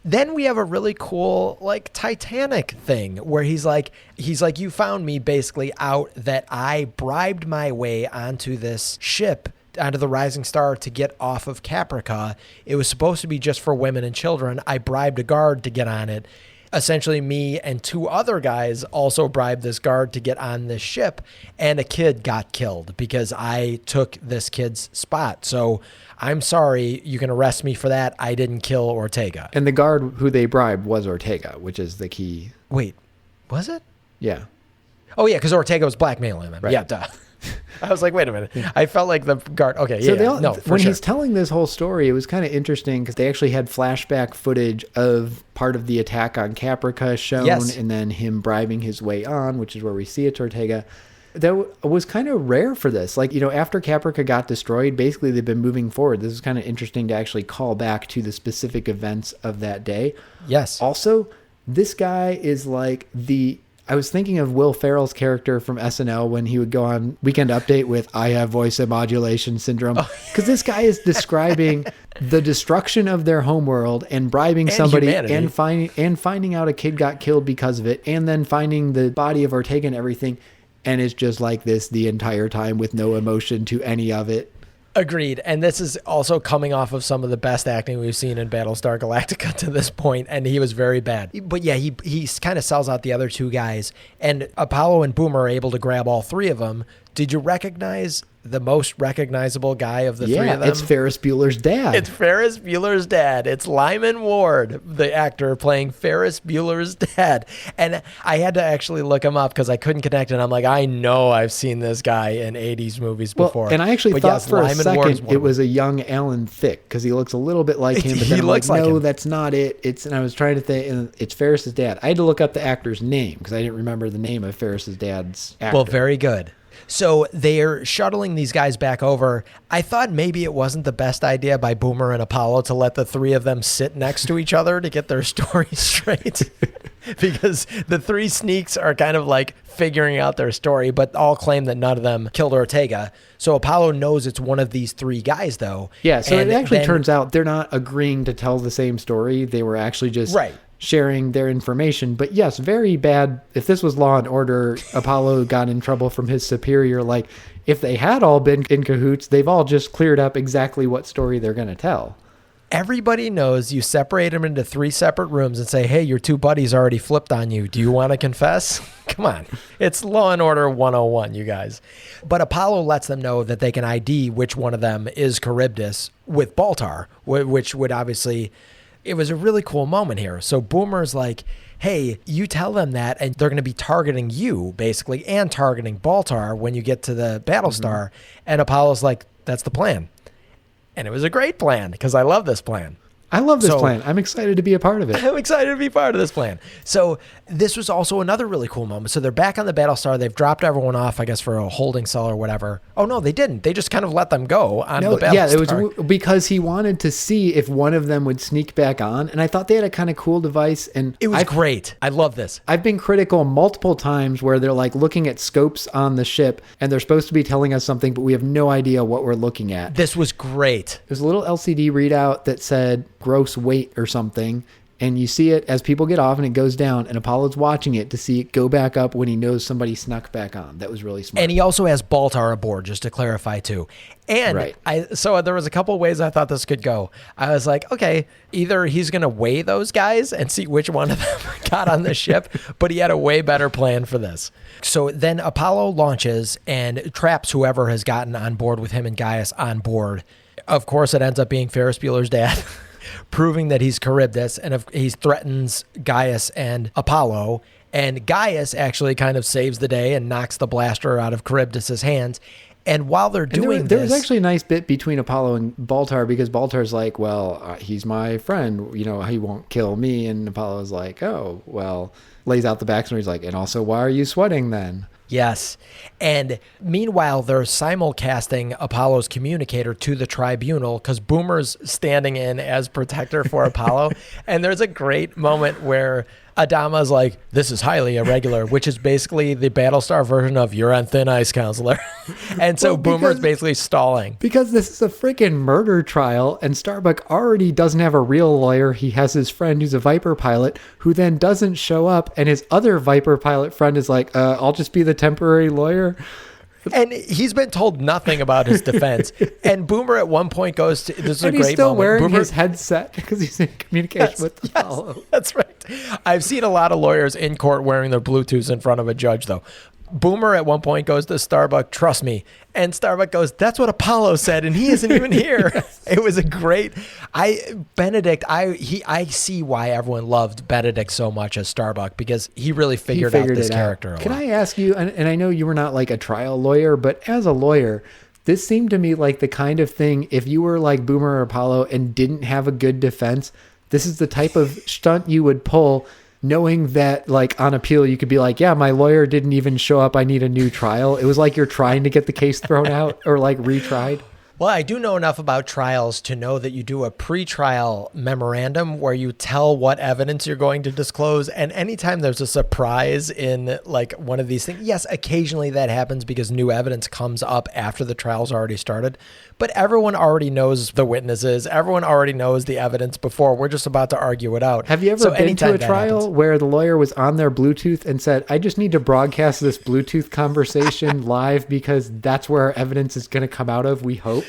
Then we have a really cool, like, Titanic thing where he's like, you found me basically out that I bribed my way onto this ship, onto the Rising Star, to get off of Caprica. It was supposed to be just for women and children. I bribed a guard to get on it. Essentially, me and 2 other guys also bribed this guard to get on this ship, and a kid got killed because I took this kid's spot. So I'm sorry, you can arrest me for that. I didn't kill Ortega. And the guard who they bribed was Ortega, which is the key. Wait, was it? Yeah. Oh, yeah, because Ortega was blackmailing them. Right. Yeah, duh. I was like, wait a minute. I felt like the guard. Okay, when he's telling this whole story, it was kind of interesting because they actually had flashback footage of part of the attack on Caprica shown, and then him bribing his way on, which is where we see it's Ortega. That was kind of rare for this. Like, after Caprica got destroyed, basically they've been moving forward. This is kind of interesting to actually call back to the specific events of that day. Yes. Also, this guy is like I was thinking of Will Ferrell's character from SNL when he would go on Weekend Update with, I have voice modulation syndrome. Because this guy is describing the destruction of their homeworld and bribing somebody and finding out a kid got killed because of it, and then finding the body of Ortega and everything. And it's just like this the entire time with no emotion to any of it. Agreed. And this is also coming off of some of the best acting we've seen in Battlestar Galactica to this point, and he was very bad. But yeah, he kind of sells out the other two guys, and Apollo and Boomer are able to grab all three of them. Did you recognize the most recognizable guy of the three of them? Yeah, it's Ferris Bueller's dad. It's Ferris Bueller's dad. It's Lyman Ward, the actor playing Ferris Bueller's dad. And I had to actually look him up because I couldn't connect. And I'm like, I know I've seen this guy in 80s movies before. And I actually thought for Lyman a second Ward's it was a young Alan Thicke because he looks a little bit like him. But He then I'm looks like no, him. that's not it. And I was trying to think, and it's Ferris's dad. I had to look up the actor's name because I didn't remember the name of Ferris's dad's actor. Well, very good. So they're shuttling these guys back over. I thought maybe it wasn't the best idea by Boomer and Apollo to let the three of them sit next to each other to get their stories straight. Because the three sneaks are kind of like figuring out their story, but all claim that none of them killed Ortega. So Apollo knows it's one of these three guys, though. Yeah, so And it actually then- turns out they're not agreeing to tell the same story. They were actually just sharing their information. But yes, very bad. If this was Law and Order, Apollo got in trouble from his superior. Like, if they had all been in cahoots, they've all just cleared up exactly what story they're going to tell. Everybody knows you separate them into three separate rooms and say, hey, your two buddies already flipped on you. Do you want to confess? Come on. It's Law and Order 101, you guys. But Apollo lets them know that they can ID which one of them is Charybdis with Baltar, which would obviously... It was a really cool moment here. So Boomer's like, hey, you tell them that, and they're going to be targeting you, basically, and targeting Baltar when you get to the Battlestar. And Apollo's like, that's the plan. And it was a great plan, because I love this plan. I love this plan. I'm excited to be a part of it. I'm excited to be part of this plan. So this was also another really cool moment. So they're back on the Battlestar. They've dropped everyone off, I guess, for a holding cell or whatever. Oh, no, they didn't. They just kind of let them go on the Battlestar. Yeah, it was because he wanted to see if one of them would sneak back on. And I thought they had a kind of cool device. And it was great. I love this. I've been critical multiple times where they're like looking at scopes on the ship and they're supposed to be telling us something, but we have no idea what we're looking at. This was great. There's a little LCD readout that said gross weight or something, and you see it as people get off and it goes down, and Apollo's watching it to see it go back up when he knows somebody snuck back on. That was really smart. And he also has Baltar aboard, just to clarify too. And so there was a couple ways I thought this could go. I was like, okay, either he's going to weigh those guys and see which one of them got on the ship, but he had a way better plan for this. So then Apollo launches and traps whoever has gotten on board with him and Gaius on board. Of course, it ends up being Ferris Bueller's dad. Proving that he's Charybdis, and he threatens Gaius and Apollo, and Gaius actually kind of saves the day and knocks the blaster out of Charybdis's hands. And while they're doing there was actually a nice bit between Apollo and Baltar, because Baltar's like, well, he's my friend, you know, he won't kill me, and Apollo's like, oh, well, lays out the backstory. He's like, and also, why are you sweating then? Yes. And meanwhile, they're simulcasting Apollo's communicator to the tribunal because Boomer's standing in as protector for Apollo. And there's a great moment where Adama's like, this is highly irregular, which is basically the Battlestar version of you're on thin ice, counselor. And so Boomer's basically stalling. Because this is a freaking murder trial, and Starbuck already doesn't have a real lawyer. He has his friend who's a Viper pilot who then doesn't show up, and his other Viper pilot friend is like, I'll just be the temporary lawyer. And he's been told nothing about his defense. And Boomer at one point goes to, this is and a great moment. he's still wearing Boomer, his headset because he's in communication with Apollo. That's right. I've seen a lot of lawyers in court wearing their Bluetooths in front of a judge, though. Boomer at one point goes to Starbuck, trust me. And Starbuck goes, that's what Apollo said, and he isn't even here. It was a great, Benedict, I see why everyone loved Benedict so much as Starbuck, because he really figured out this character. Can I ask you, and I know you were not like a trial lawyer, but as a lawyer, this seemed to me like the kind of thing, if you were like Boomer or Apollo and didn't have a good defense, this is the type of stunt you would pull, knowing that like on appeal you could be like, yeah, my lawyer didn't even show up, I need a new trial. It was like you're trying to get the case thrown out or like retried. Well, I do know enough about trials to know that you do a pre-trial memorandum where you tell what evidence you're going to disclose. And anytime there's a surprise in like one of these things, yes, occasionally that happens because new evidence comes up after the trial's already started. But everyone already knows the witnesses. Everyone already knows the evidence before. We're just about to argue it out. Have you ever been to a trial where the lawyer was on their Bluetooth and said, I just need to broadcast this Bluetooth conversation live because that's where our evidence is going to come out of, we hope?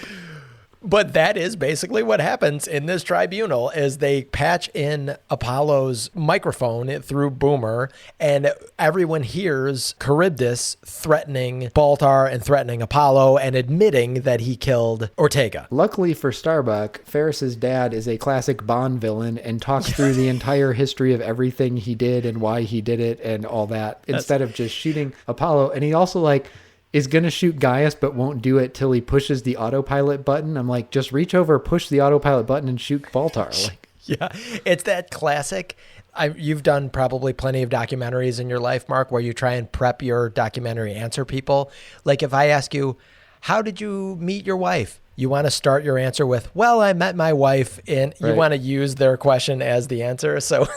But that is basically what happens in this tribunal is they patch in Apollo's microphone through Boomer, and everyone hears Charybdis threatening Baltar and threatening Apollo and admitting that he killed Ortega. Luckily for Starbuck, Ferris's dad is a classic Bond villain and talks through the entire history of everything he did and why he did it and all that, instead of just shooting Apollo. And he also is going to shoot Gaius, but won't do it till he pushes the autopilot button. I'm like, just reach over, push the autopilot button, and shoot Baltar. Yeah, it's that classic. You've done probably plenty of documentaries in your life, Mark, where you try and prep your documentary answer people. Like if I ask you, how did you meet your wife? You want to start your answer with, well, I met my wife, and you want to use their question as the answer. So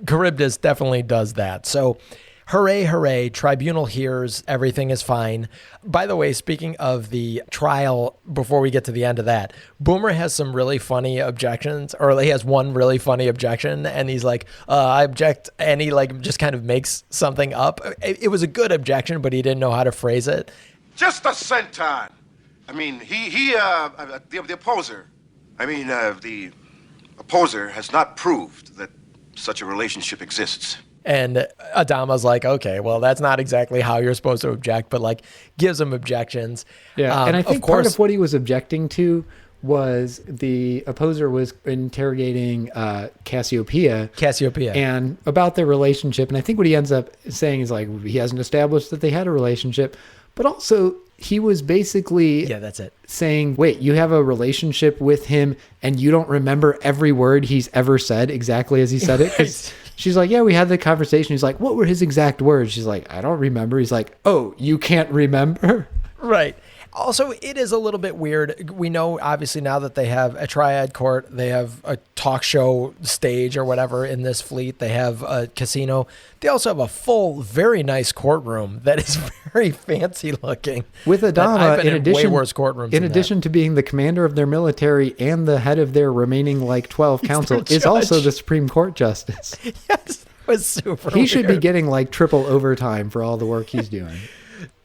Charybdis definitely does that. So hooray, hooray, tribunal hears, everything is fine. By the way, speaking of the trial, before we get to the end of that, Boomer has some really funny objections, or he has one really funny objection, and he's like, I object, and he just kind of makes something up. It was a good objection, but he didn't know how to phrase it. Just a centon. I mean, the opposer has not proved that such a relationship exists. And Adama's like, okay, well, that's not exactly how you're supposed to object, but gives him objections. Yeah, and I think part of what he was objecting to was the opposer was interrogating Cassiopeia. And about their relationship. And I think what he ends up saying is he hasn't established that they had a relationship, but also he was basically that's it. Saying, wait, you have a relationship with him and you don't remember every word he's ever said exactly as he said it? 'Cause she's like, yeah, we had the conversation. He's like, what were his exact words? She's like, I don't remember. He's like, oh, you can't remember? Right. Also, it is a little bit weird. We know, obviously, now that they have a triad court, they have a talk show stage or whatever in this fleet. They have a casino. They also have a full, very nice courtroom that is very fancy looking. With Adama, in addition, way worse courtrooms in addition to being the commander of their military and the head of their remaining 12 council, is also the Supreme Court justice. Yes, it was super He should be getting triple overtime for all the work he's doing.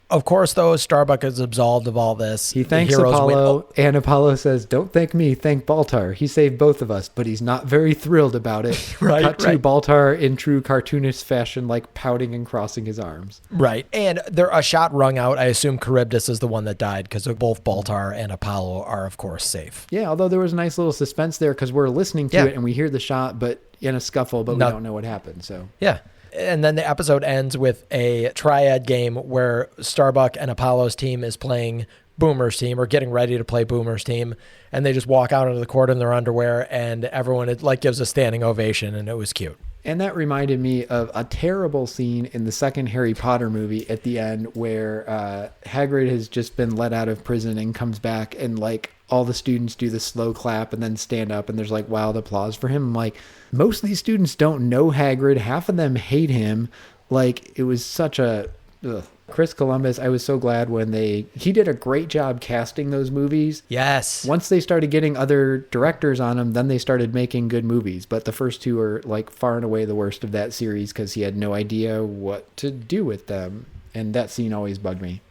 Of course, though, Starbuck is absolved of all this. He thanks Apollo, and Apollo says, don't thank me, thank Baltar. He saved both of us, but he's not very thrilled about it. Cut to Baltar in true cartoonist fashion, pouting and crossing his arms. Right. And a shot rung out. I assume Charybdis is the one that died because both Baltar and Apollo are, of course, safe. Yeah, although there was a nice little suspense there because we're listening to it and we hear the shot, but in a scuffle, but we don't know what happened. So yeah. And then the episode ends with a triad game where Starbuck and Apollo's team is playing Boomer's team or getting ready to play Boomer's team. And they just walk out into the court in their underwear and everyone gives a standing ovation, and it was cute. And that reminded me of a terrible scene in the second Harry Potter movie at the end where Hagrid has just been let out of prison and comes back and all the students do the slow clap and then stand up and there's wild applause for him. I'm most of these students don't know Hagrid. Half of them hate him. It was such a... Ugh. Chris Columbus, I was so glad when he did a great job casting those movies. Yes. Once they started getting other directors on them, then they started making good movies. But the first two are far and away the worst of that series because he had no idea what to do with them. And that scene always bugged me.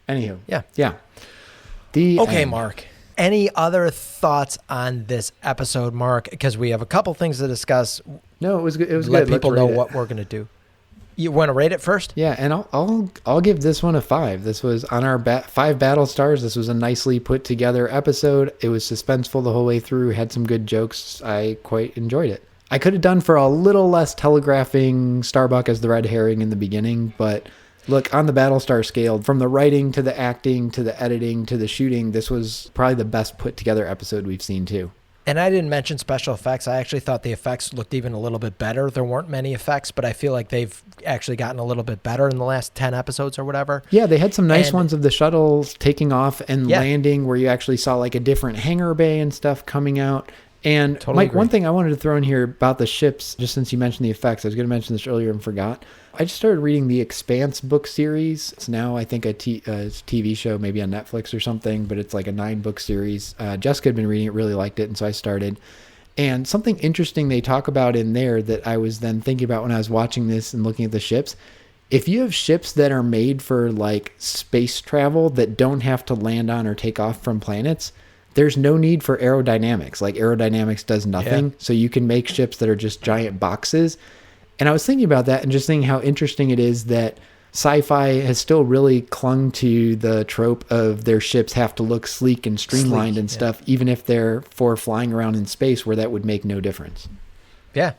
Anywho. Yeah. Okay, Mark. Any other thoughts on this episode, Mark? Because we have a couple things to discuss. No, it was good. It was Let good. people know what we're going to do. You want to rate it first? Yeah, and I'll give this one a 5. This was on our 5 battle stars. This was a nicely put together episode. It was suspenseful the whole way through. Had some good jokes. I quite enjoyed it. I could have done for a little less telegraphing Starbuck as the red herring in the beginning, but look, on the Battlestar scale, from the writing to the acting to the editing to the shooting, this was probably the best put together episode we've seen too. And I didn't mention special effects. I actually thought the effects looked even a little bit better. There weren't many effects, but I feel like they've actually gotten a little bit better in the last 10 episodes or whatever. Yeah, they had some nice ones of the shuttles taking off and landing where you actually saw a different hangar bay and stuff coming out. And totally Mike, one thing I wanted to throw in here about the ships, just since you mentioned the effects, I was going to mention this earlier and forgot. I just started reading the Expanse book series. It's now, I think, a TV show, maybe on Netflix or something, but it's a 9-book series. Jessica had been reading it, really liked it, and so I started. And something interesting they talk about in there that I was then thinking about when I was watching this and looking at the ships, if you have ships that are made for space travel that don't have to land on or take off from planets, there's no need for aerodynamics. Like aerodynamics does nothing. Yeah. So you can make ships that are just giant boxes. And I was thinking about that and just thinking how interesting it is that sci-fi has still really clung to the trope of their ships have to look sleek and streamlined and stuff, even if they're for flying around in space where that would make no difference. Yeah.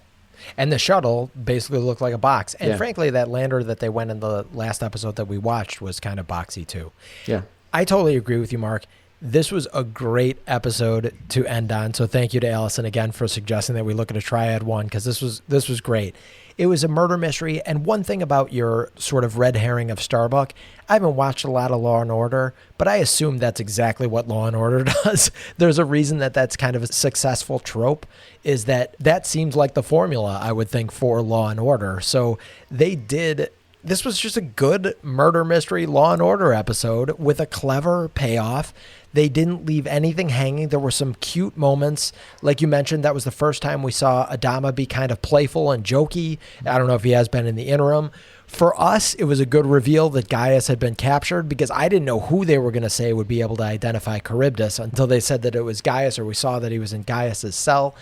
And the shuttle basically looked like a box. And Yeah. frankly, that lander that they went in the last episode that we watched was kind of boxy too. Yeah. I totally agree with you, Mark. This was a great episode to end on. So thank you to Allison again for suggesting that we look at a Triad one, because this was great. It was a murder mystery. And one thing about your sort of red herring of Starbuck, I haven't watched a lot of Law and Order, but I assume that's exactly what Law and Order does. There's a reason that that's kind of a successful trope, is that seems like the formula, I would think, for Law and Order. So this was just a good murder mystery Law and Order episode with a clever payoff. They didn't leave anything hanging. There were some cute moments. Like you mentioned, that was the first time we saw Adama be kind of playful and jokey. I don't know if he has been in the interim. For us, it was a good reveal that Gaius had been captured, because I didn't know who they were going to say would be able to identify Charybdis until they said that it was Gaius, or we saw that he was in Gaius's cell.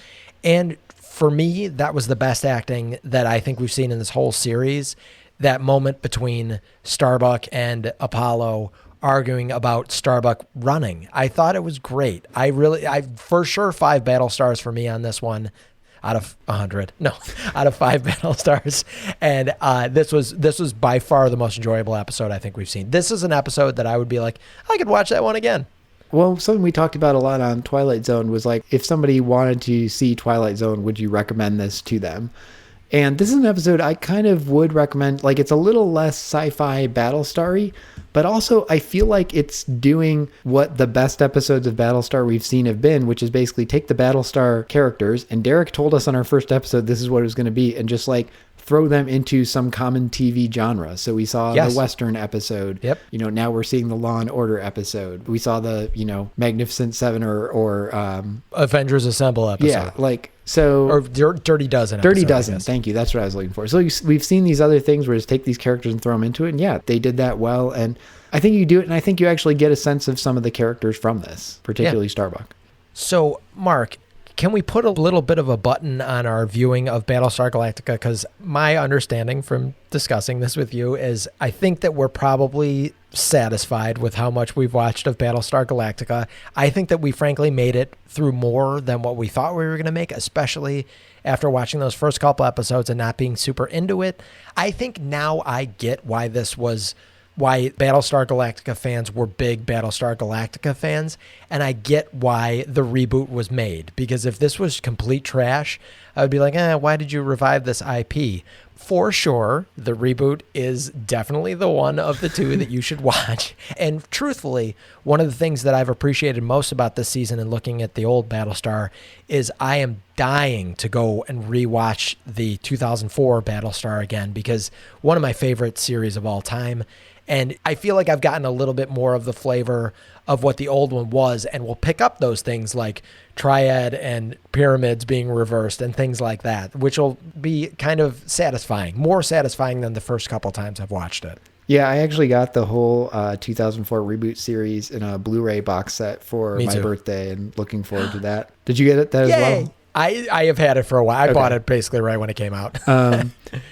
And for me, that was the best acting that I think we've seen in this whole series. That moment between Starbuck and Apollo arguing about Starbuck running. I thought it was great. I for sure 5 battle stars for me on this one out of 100. No, out of 5 battle stars. And this was by far the most enjoyable episode I think we've seen. This is an episode that I would be like, I could watch that one again. Well, something we talked about a lot on Twilight Zone was like, if somebody wanted to see Twilight Zone, would you recommend this to them? And this is an episode I kind of would recommend. Like, it's a little less sci-fi Battlestar-y, but also I feel like it's doing what the best episodes of Battlestar we've seen have been, which is basically take the Battlestar characters, and Derek told us on our first episode this is what it was going to be, and just like throw them into some common TV genre. So we saw the Western episode. Yep. You know, now we're seeing the Law and Order episode. We saw the, Magnificent Seven or Avengers Assemble episode. Yeah, like, so... Or Dirty Dozen Dirty episode, Dozen, thank you. That's what I was looking for. So we've seen these other things where just take these characters and throw them into it. And yeah, they did that well. And I think you do it, and I think you actually get a sense of some of the characters from this, particularly Starbuck. So, Mark, can we put a little bit of a button on our viewing of Battlestar Galactica? Because my understanding from discussing this with you is I think that we're probably satisfied with how much we've watched of Battlestar Galactica. I think that we frankly made it through more than what we thought we were going to make, especially after watching those first couple episodes and not being super into it. I think now I get why Battlestar Galactica fans were big Battlestar Galactica fans, and I get why the reboot was made. Because if this was complete trash, I would be like, why did you revive this IP? For sure, the reboot is definitely the one of the two that you should watch. And truthfully, one of the things that I've appreciated most about this season and looking at the old Battlestar is I am dying to go and rewatch the 2004 Battlestar again, because one of my favorite series of all time. And I feel like I've gotten a little bit more of the flavor of what the old one was, and we'll pick up those things like Triad and pyramids being reversed and things like that, which will be kind of satisfying, more satisfying than the first couple times I've watched it. Yeah, I actually got the whole 2004 reboot series in a Blu-ray box set for my birthday, and looking forward to that. Did you get that as well? I have had it for a while. I bought it basically right when it came out.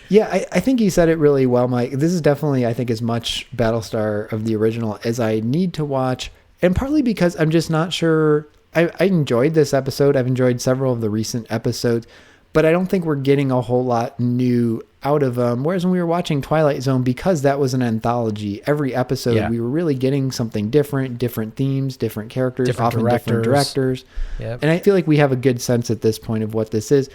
Yeah, I think you said it really well, Mike. This is definitely, I think, as much Battlestar of the original as I need to watch. And partly because I'm just not sure. I enjoyed this episode. I've enjoyed several of the recent episodes, but I don't think we're getting a whole lot new out of them. Whereas when we were watching Twilight Zone, because that was an anthology, every episode we were really getting something different themes, different characters, often different directors. Yep. And I feel like we have a good sense at this point of what this is.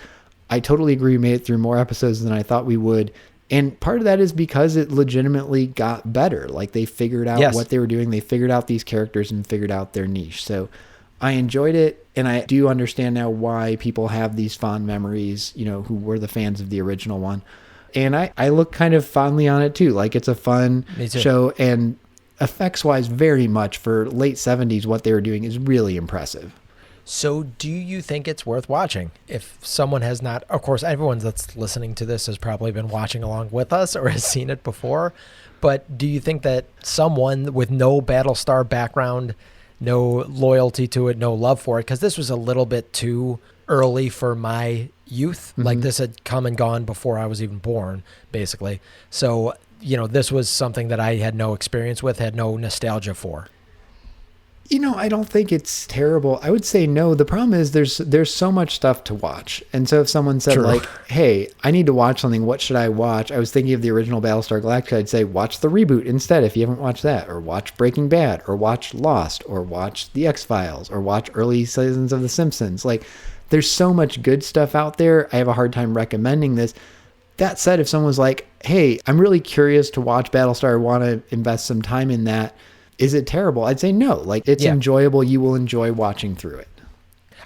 I totally agree. We made it through more episodes than I thought we would. And part of that is because it legitimately got better. Like, they figured out what they were doing. They figured out these characters and figured out their niche. So I enjoyed it. And I do understand now why people have these fond memories, who were the fans of the original one. And I look kind of fondly on it too. Like, it's a fun show, and effects wise, very much for late 70s, what they were doing is really impressive. So do you think it's worth watching? If someone has not, of course, everyone that's listening to this has probably been watching along with us or has seen it before. But do you think that someone with no Battlestar background no loyalty to it, no love for it, because this was a little bit too early for my youth. Like this had come and gone before I was even born, basically. So, this was something that I had no experience with, had no nostalgia for. I don't think it's terrible. I would say no. The problem is there's so much stuff to watch. And so if someone said like, hey, I need to watch something, what should I watch? I was thinking of the original Battlestar Galactica. I'd say watch the reboot instead if you haven't watched that, or watch Breaking Bad, or watch Lost, or watch The X-Files, or watch early seasons of The Simpsons. Like, there's so much good stuff out there. I have a hard time recommending this. That said, if someone's like, hey, I'm really curious to watch Battlestar, I want to invest some time in that, is it terrible? I'd say no. Like, it's enjoyable. You will enjoy watching through it.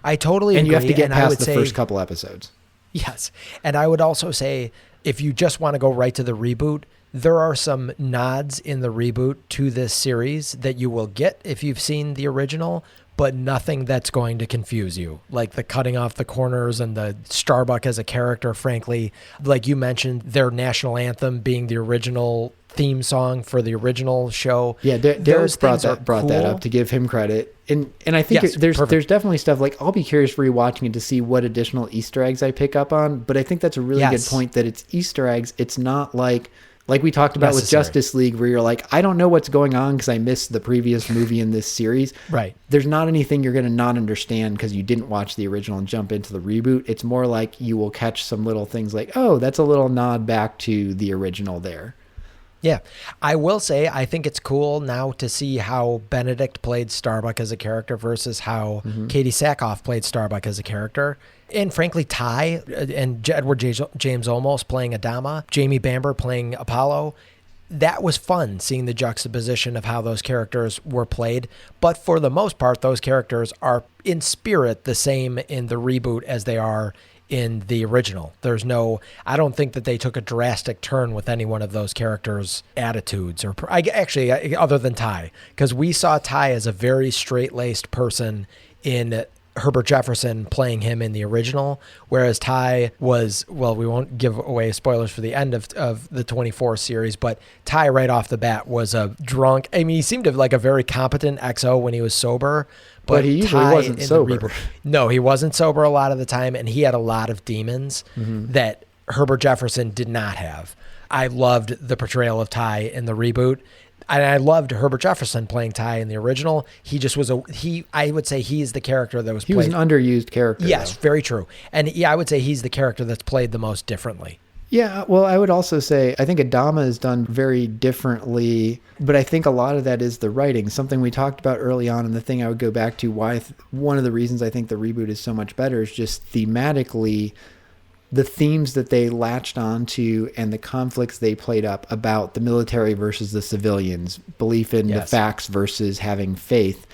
I totally agree. And you have to get past the first couple episodes. Yes. And I would also say, if you just want to go right to the reboot, there are some nods in the reboot to this series that you will get if you've seen the original, but nothing that's going to confuse you. Like the cutting off the corners and the Starbuck as a character, frankly. Like you mentioned, their national anthem being the original theme song for the original show. Yeah, Derek brought that up to give him credit. And I think there's definitely stuff like, I'll be curious rewatching it to see what additional Easter eggs I pick up on. But I think that's a really good point, that it's Easter eggs. It's not like we talked about with Justice League, where you're like, I don't know what's going on because I missed the previous movie in this series. Right. There's not anything you're going to not understand because you didn't watch the original and jump into the reboot. It's more like you will catch some little things like, oh, that's a little nod back to the original there. Yeah. I will say, I think it's cool now to see how Benedict played Starbuck as a character versus how Katie Sackhoff played Starbuck as a character. And frankly, Ty and Edward James Olmos playing Adama, Jamie Bamber playing Apollo. That was fun, seeing the juxtaposition of how those characters were played. But for the most part, those characters are in spirit the same in the reboot as they are in the original. I don't think that they took a drastic turn with any one of those characters' attitudes, or actually other than Ty, because we saw Ty as a very straight-laced person in Herbert Jefferson playing him in the original, whereas Ty was, well, we won't give away spoilers for the end of the 24 series, but Ty right off the bat was a drunk. I mean, he seemed like a very competent XO when he was sober, but he usually wasn't sober. No, he wasn't sober a lot of the time, and he had a lot of demons that Herbert Jefferson did not have. I loved the portrayal of Ty in the reboot. And I loved Herbert Jefferson playing Ty in the original. He just was I would say he's the character that was played. He was an underused character. Yes, though. very true. And I would say he's the character that's played the most differently. Yeah, well, I would also say I think Adama is done very differently, but I think a lot of that is the writing. Something we talked about early on, and the thing I would go back to why one of the reasons I think the reboot is so much better is just thematically the themes that they latched onto and the conflicts they played up about the military versus the civilians, belief in the facts versus having faith.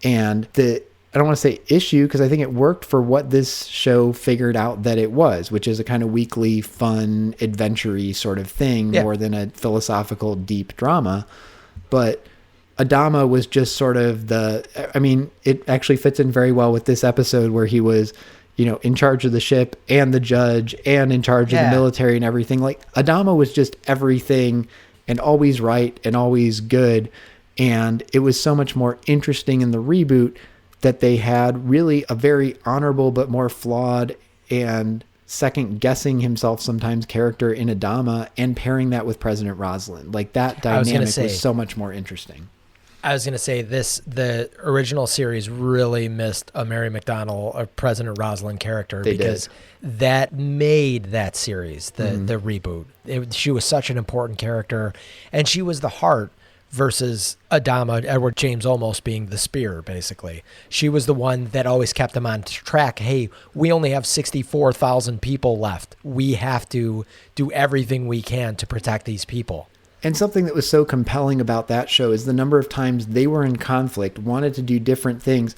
And I don't want to say issue, because I think it worked for what this show figured out that it was, which is a kind of weekly, fun, adventure-y sort of thing, more than a philosophical, deep drama. But Adama was just sort of it actually fits in very well with this episode where he was, in charge of the ship and the judge and in charge of the military and everything. Like, Adama was just everything and always right and always good. And it was so much more interesting in the reboot that they had really a very honorable but more flawed and second guessing himself sometimes character in Adama, and pairing that with President Rosalind. Like, that dynamic was so much more interesting. I was going to say the original series really missed a Mary McDonnell or President Rosalind character, because that made that series, the reboot. She was such an important character, and she was the heart versus Adama, Edward James Olmos being the spear, basically. She was the one that always kept them on track. Hey, we only have 64,000 people left. We have to do everything we can to protect these people. And something that was so compelling about that show is the number of times they were in conflict, wanted to do different things,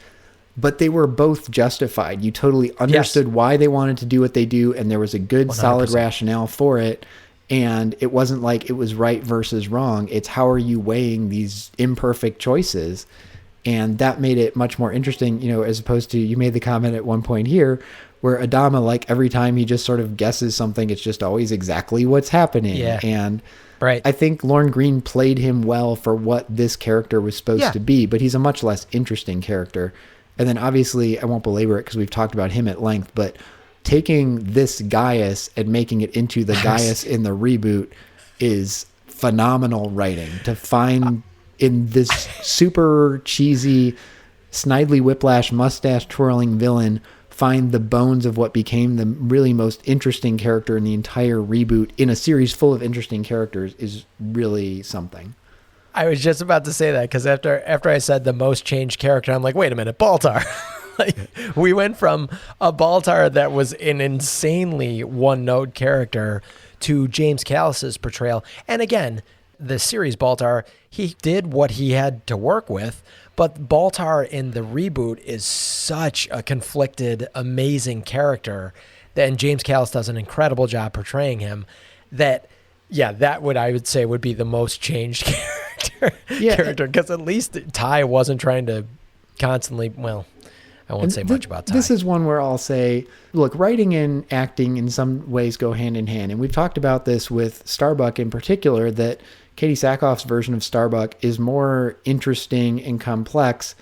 but they were both justified. You totally understood why they wanted to do what they do, and there was a good, 100%. Solid rationale for it. And it wasn't like it was right versus wrong. It's how are you weighing these imperfect choices? And that made it much more interesting, as opposed to, you made the comment at one point here, where Adama, like, every time he just sort of guesses something, it's just always exactly what's happening. Yeah. And Right. I think Lorne Greene played him well for what this character was supposed to be, but he's a much less interesting character. And then obviously, I won't belabor it because we've talked about him at length, but taking this Gaius and making it into the Gaius in the reboot is phenomenal writing. To find in this super cheesy, Snidely Whiplash, mustache twirling villain, find the bones of what became the really most interesting character in the entire reboot in a series full of interesting characters is really something. I was just about to say that because after I said the most changed character, I'm like, wait a minute, Baltar. Like, we went from a Baltar that was an insanely one-note character to James Callis's portrayal. And again, the series Baltar, he did what he had to work with, but Baltar in the reboot is such a conflicted, amazing character, and James Callis does an incredible job portraying him, that I would say would be the most changed character, because at least Ty wasn't trying to constantly, well, I won't say much about Ty. This is one where I'll say, look, writing and acting in some ways go hand in hand. And we've talked about this with Starbuck in particular, that Katie Sackhoff's version of Starbuck is more interesting and complex,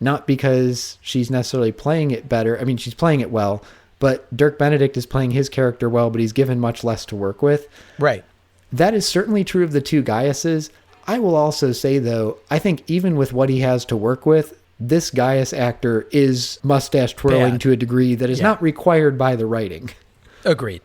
not because she's necessarily playing it better. I mean, she's playing it well, but Dirk Benedict is playing his character well, but he's given much less to work with. Right. That is certainly true of the two Gaiuses. I will also say, though, I think even with what he has to work with, this Gaius actor is mustache twirling to a degree that is not required by the writing. Agreed.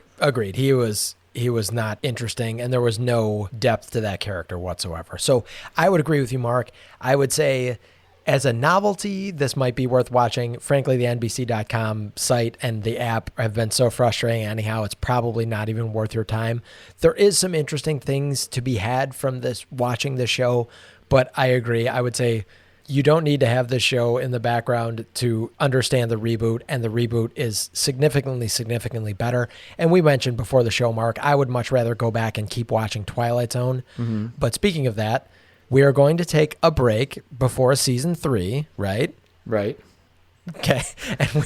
He was not interesting, and there was no depth to that character whatsoever. So I would agree with you, Mark. I would say as a novelty, this might be worth watching. Frankly, the NBC.com site and the app have been so frustrating anyhow, it's probably not even worth your time. There is some interesting things to be had from this, watching the show, but I agree. I would say you don't need to have this show in the background to understand the reboot, and the reboot is significantly better. And we mentioned before the show, Mark, I would much rather go back and keep watching Twilight Zone. Mm-hmm. But speaking of that, we are going to take a break before season 3, right? Right. Okay. And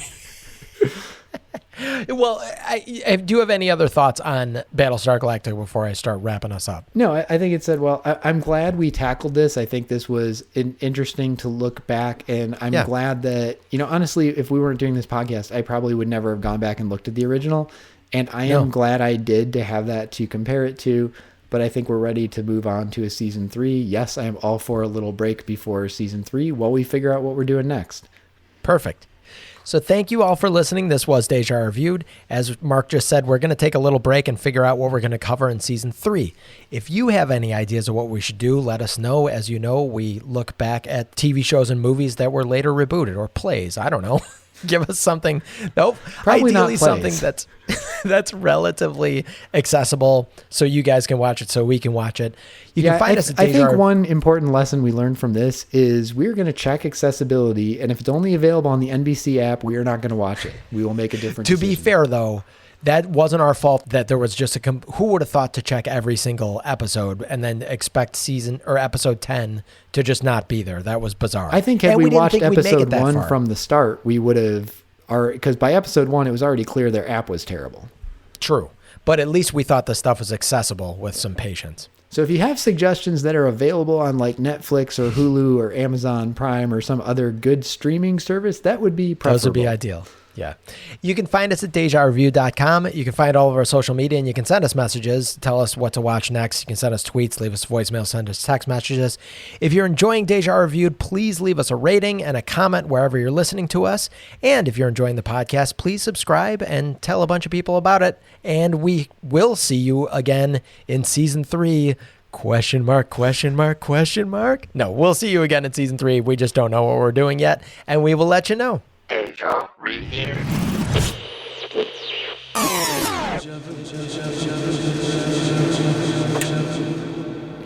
well, do you have any other thoughts on Battlestar Galactica before I start wrapping us up? No, I think it said, well, I'm glad we tackled this. I think this was interesting to look back, and I'm glad that, honestly, if we weren't doing this podcast, I probably would never have gone back and looked at the original, and I am glad I did, to have that to compare it to, but I think we're ready to move on to a season 3. Yes, I am all for a little break before season 3 while we figure out what we're doing next. Perfect. So thank you all for listening. This was Deja Reviewed. As Mark just said, we're going to take a little break and figure out what we're going to cover in season 3. If you have any ideas of what we should do, let us know. As you know, we look back at TV shows and movies that were later rebooted, or plays. I don't know. Give us something. Nope. Probably ideally not something that's relatively accessible, so you guys can watch it, so we can watch it. You can find us at Deja. I think one important lesson we learned from this is we're going to check accessibility, and if it's only available on the NBC app, we are not going to watch it. We will make a different decision. To be fair, though, that wasn't our fault that there was just who would have thought to check every single episode and then expect season or episode 10 to just not be there. That was bizarre. I think had we watched episode 1 from the start, we would have, because by episode 1, it was already clear their app was terrible. True. But at least we thought the stuff was accessible with some patience. So if you have suggestions that are available on like Netflix or Hulu or Amazon Prime or some other good streaming service, that would be preferable. Those would be ideal. Yeah. You can find us at DejaReview.com. You can find all of our social media, and you can send us messages. Tell us what to watch next. You can send us tweets, leave us voicemail, send us text messages. If you're enjoying Deja Reviewed, please leave us a rating and a comment wherever you're listening to us. And if you're enjoying the podcast, please subscribe and tell a bunch of people about it. And we will see you again in season 3. ? No, we'll see you again in season 3. We just don't know what we're doing yet, and we will let you know. Deja Review.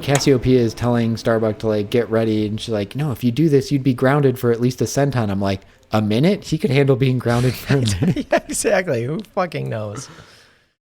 Cassiopeia is telling Starbuck to like get ready, and she's like, no, if you do this, you'd be grounded for at least a centon. I'm like, a minute? He could handle being grounded for a minute. Yeah, exactly. Who fucking knows?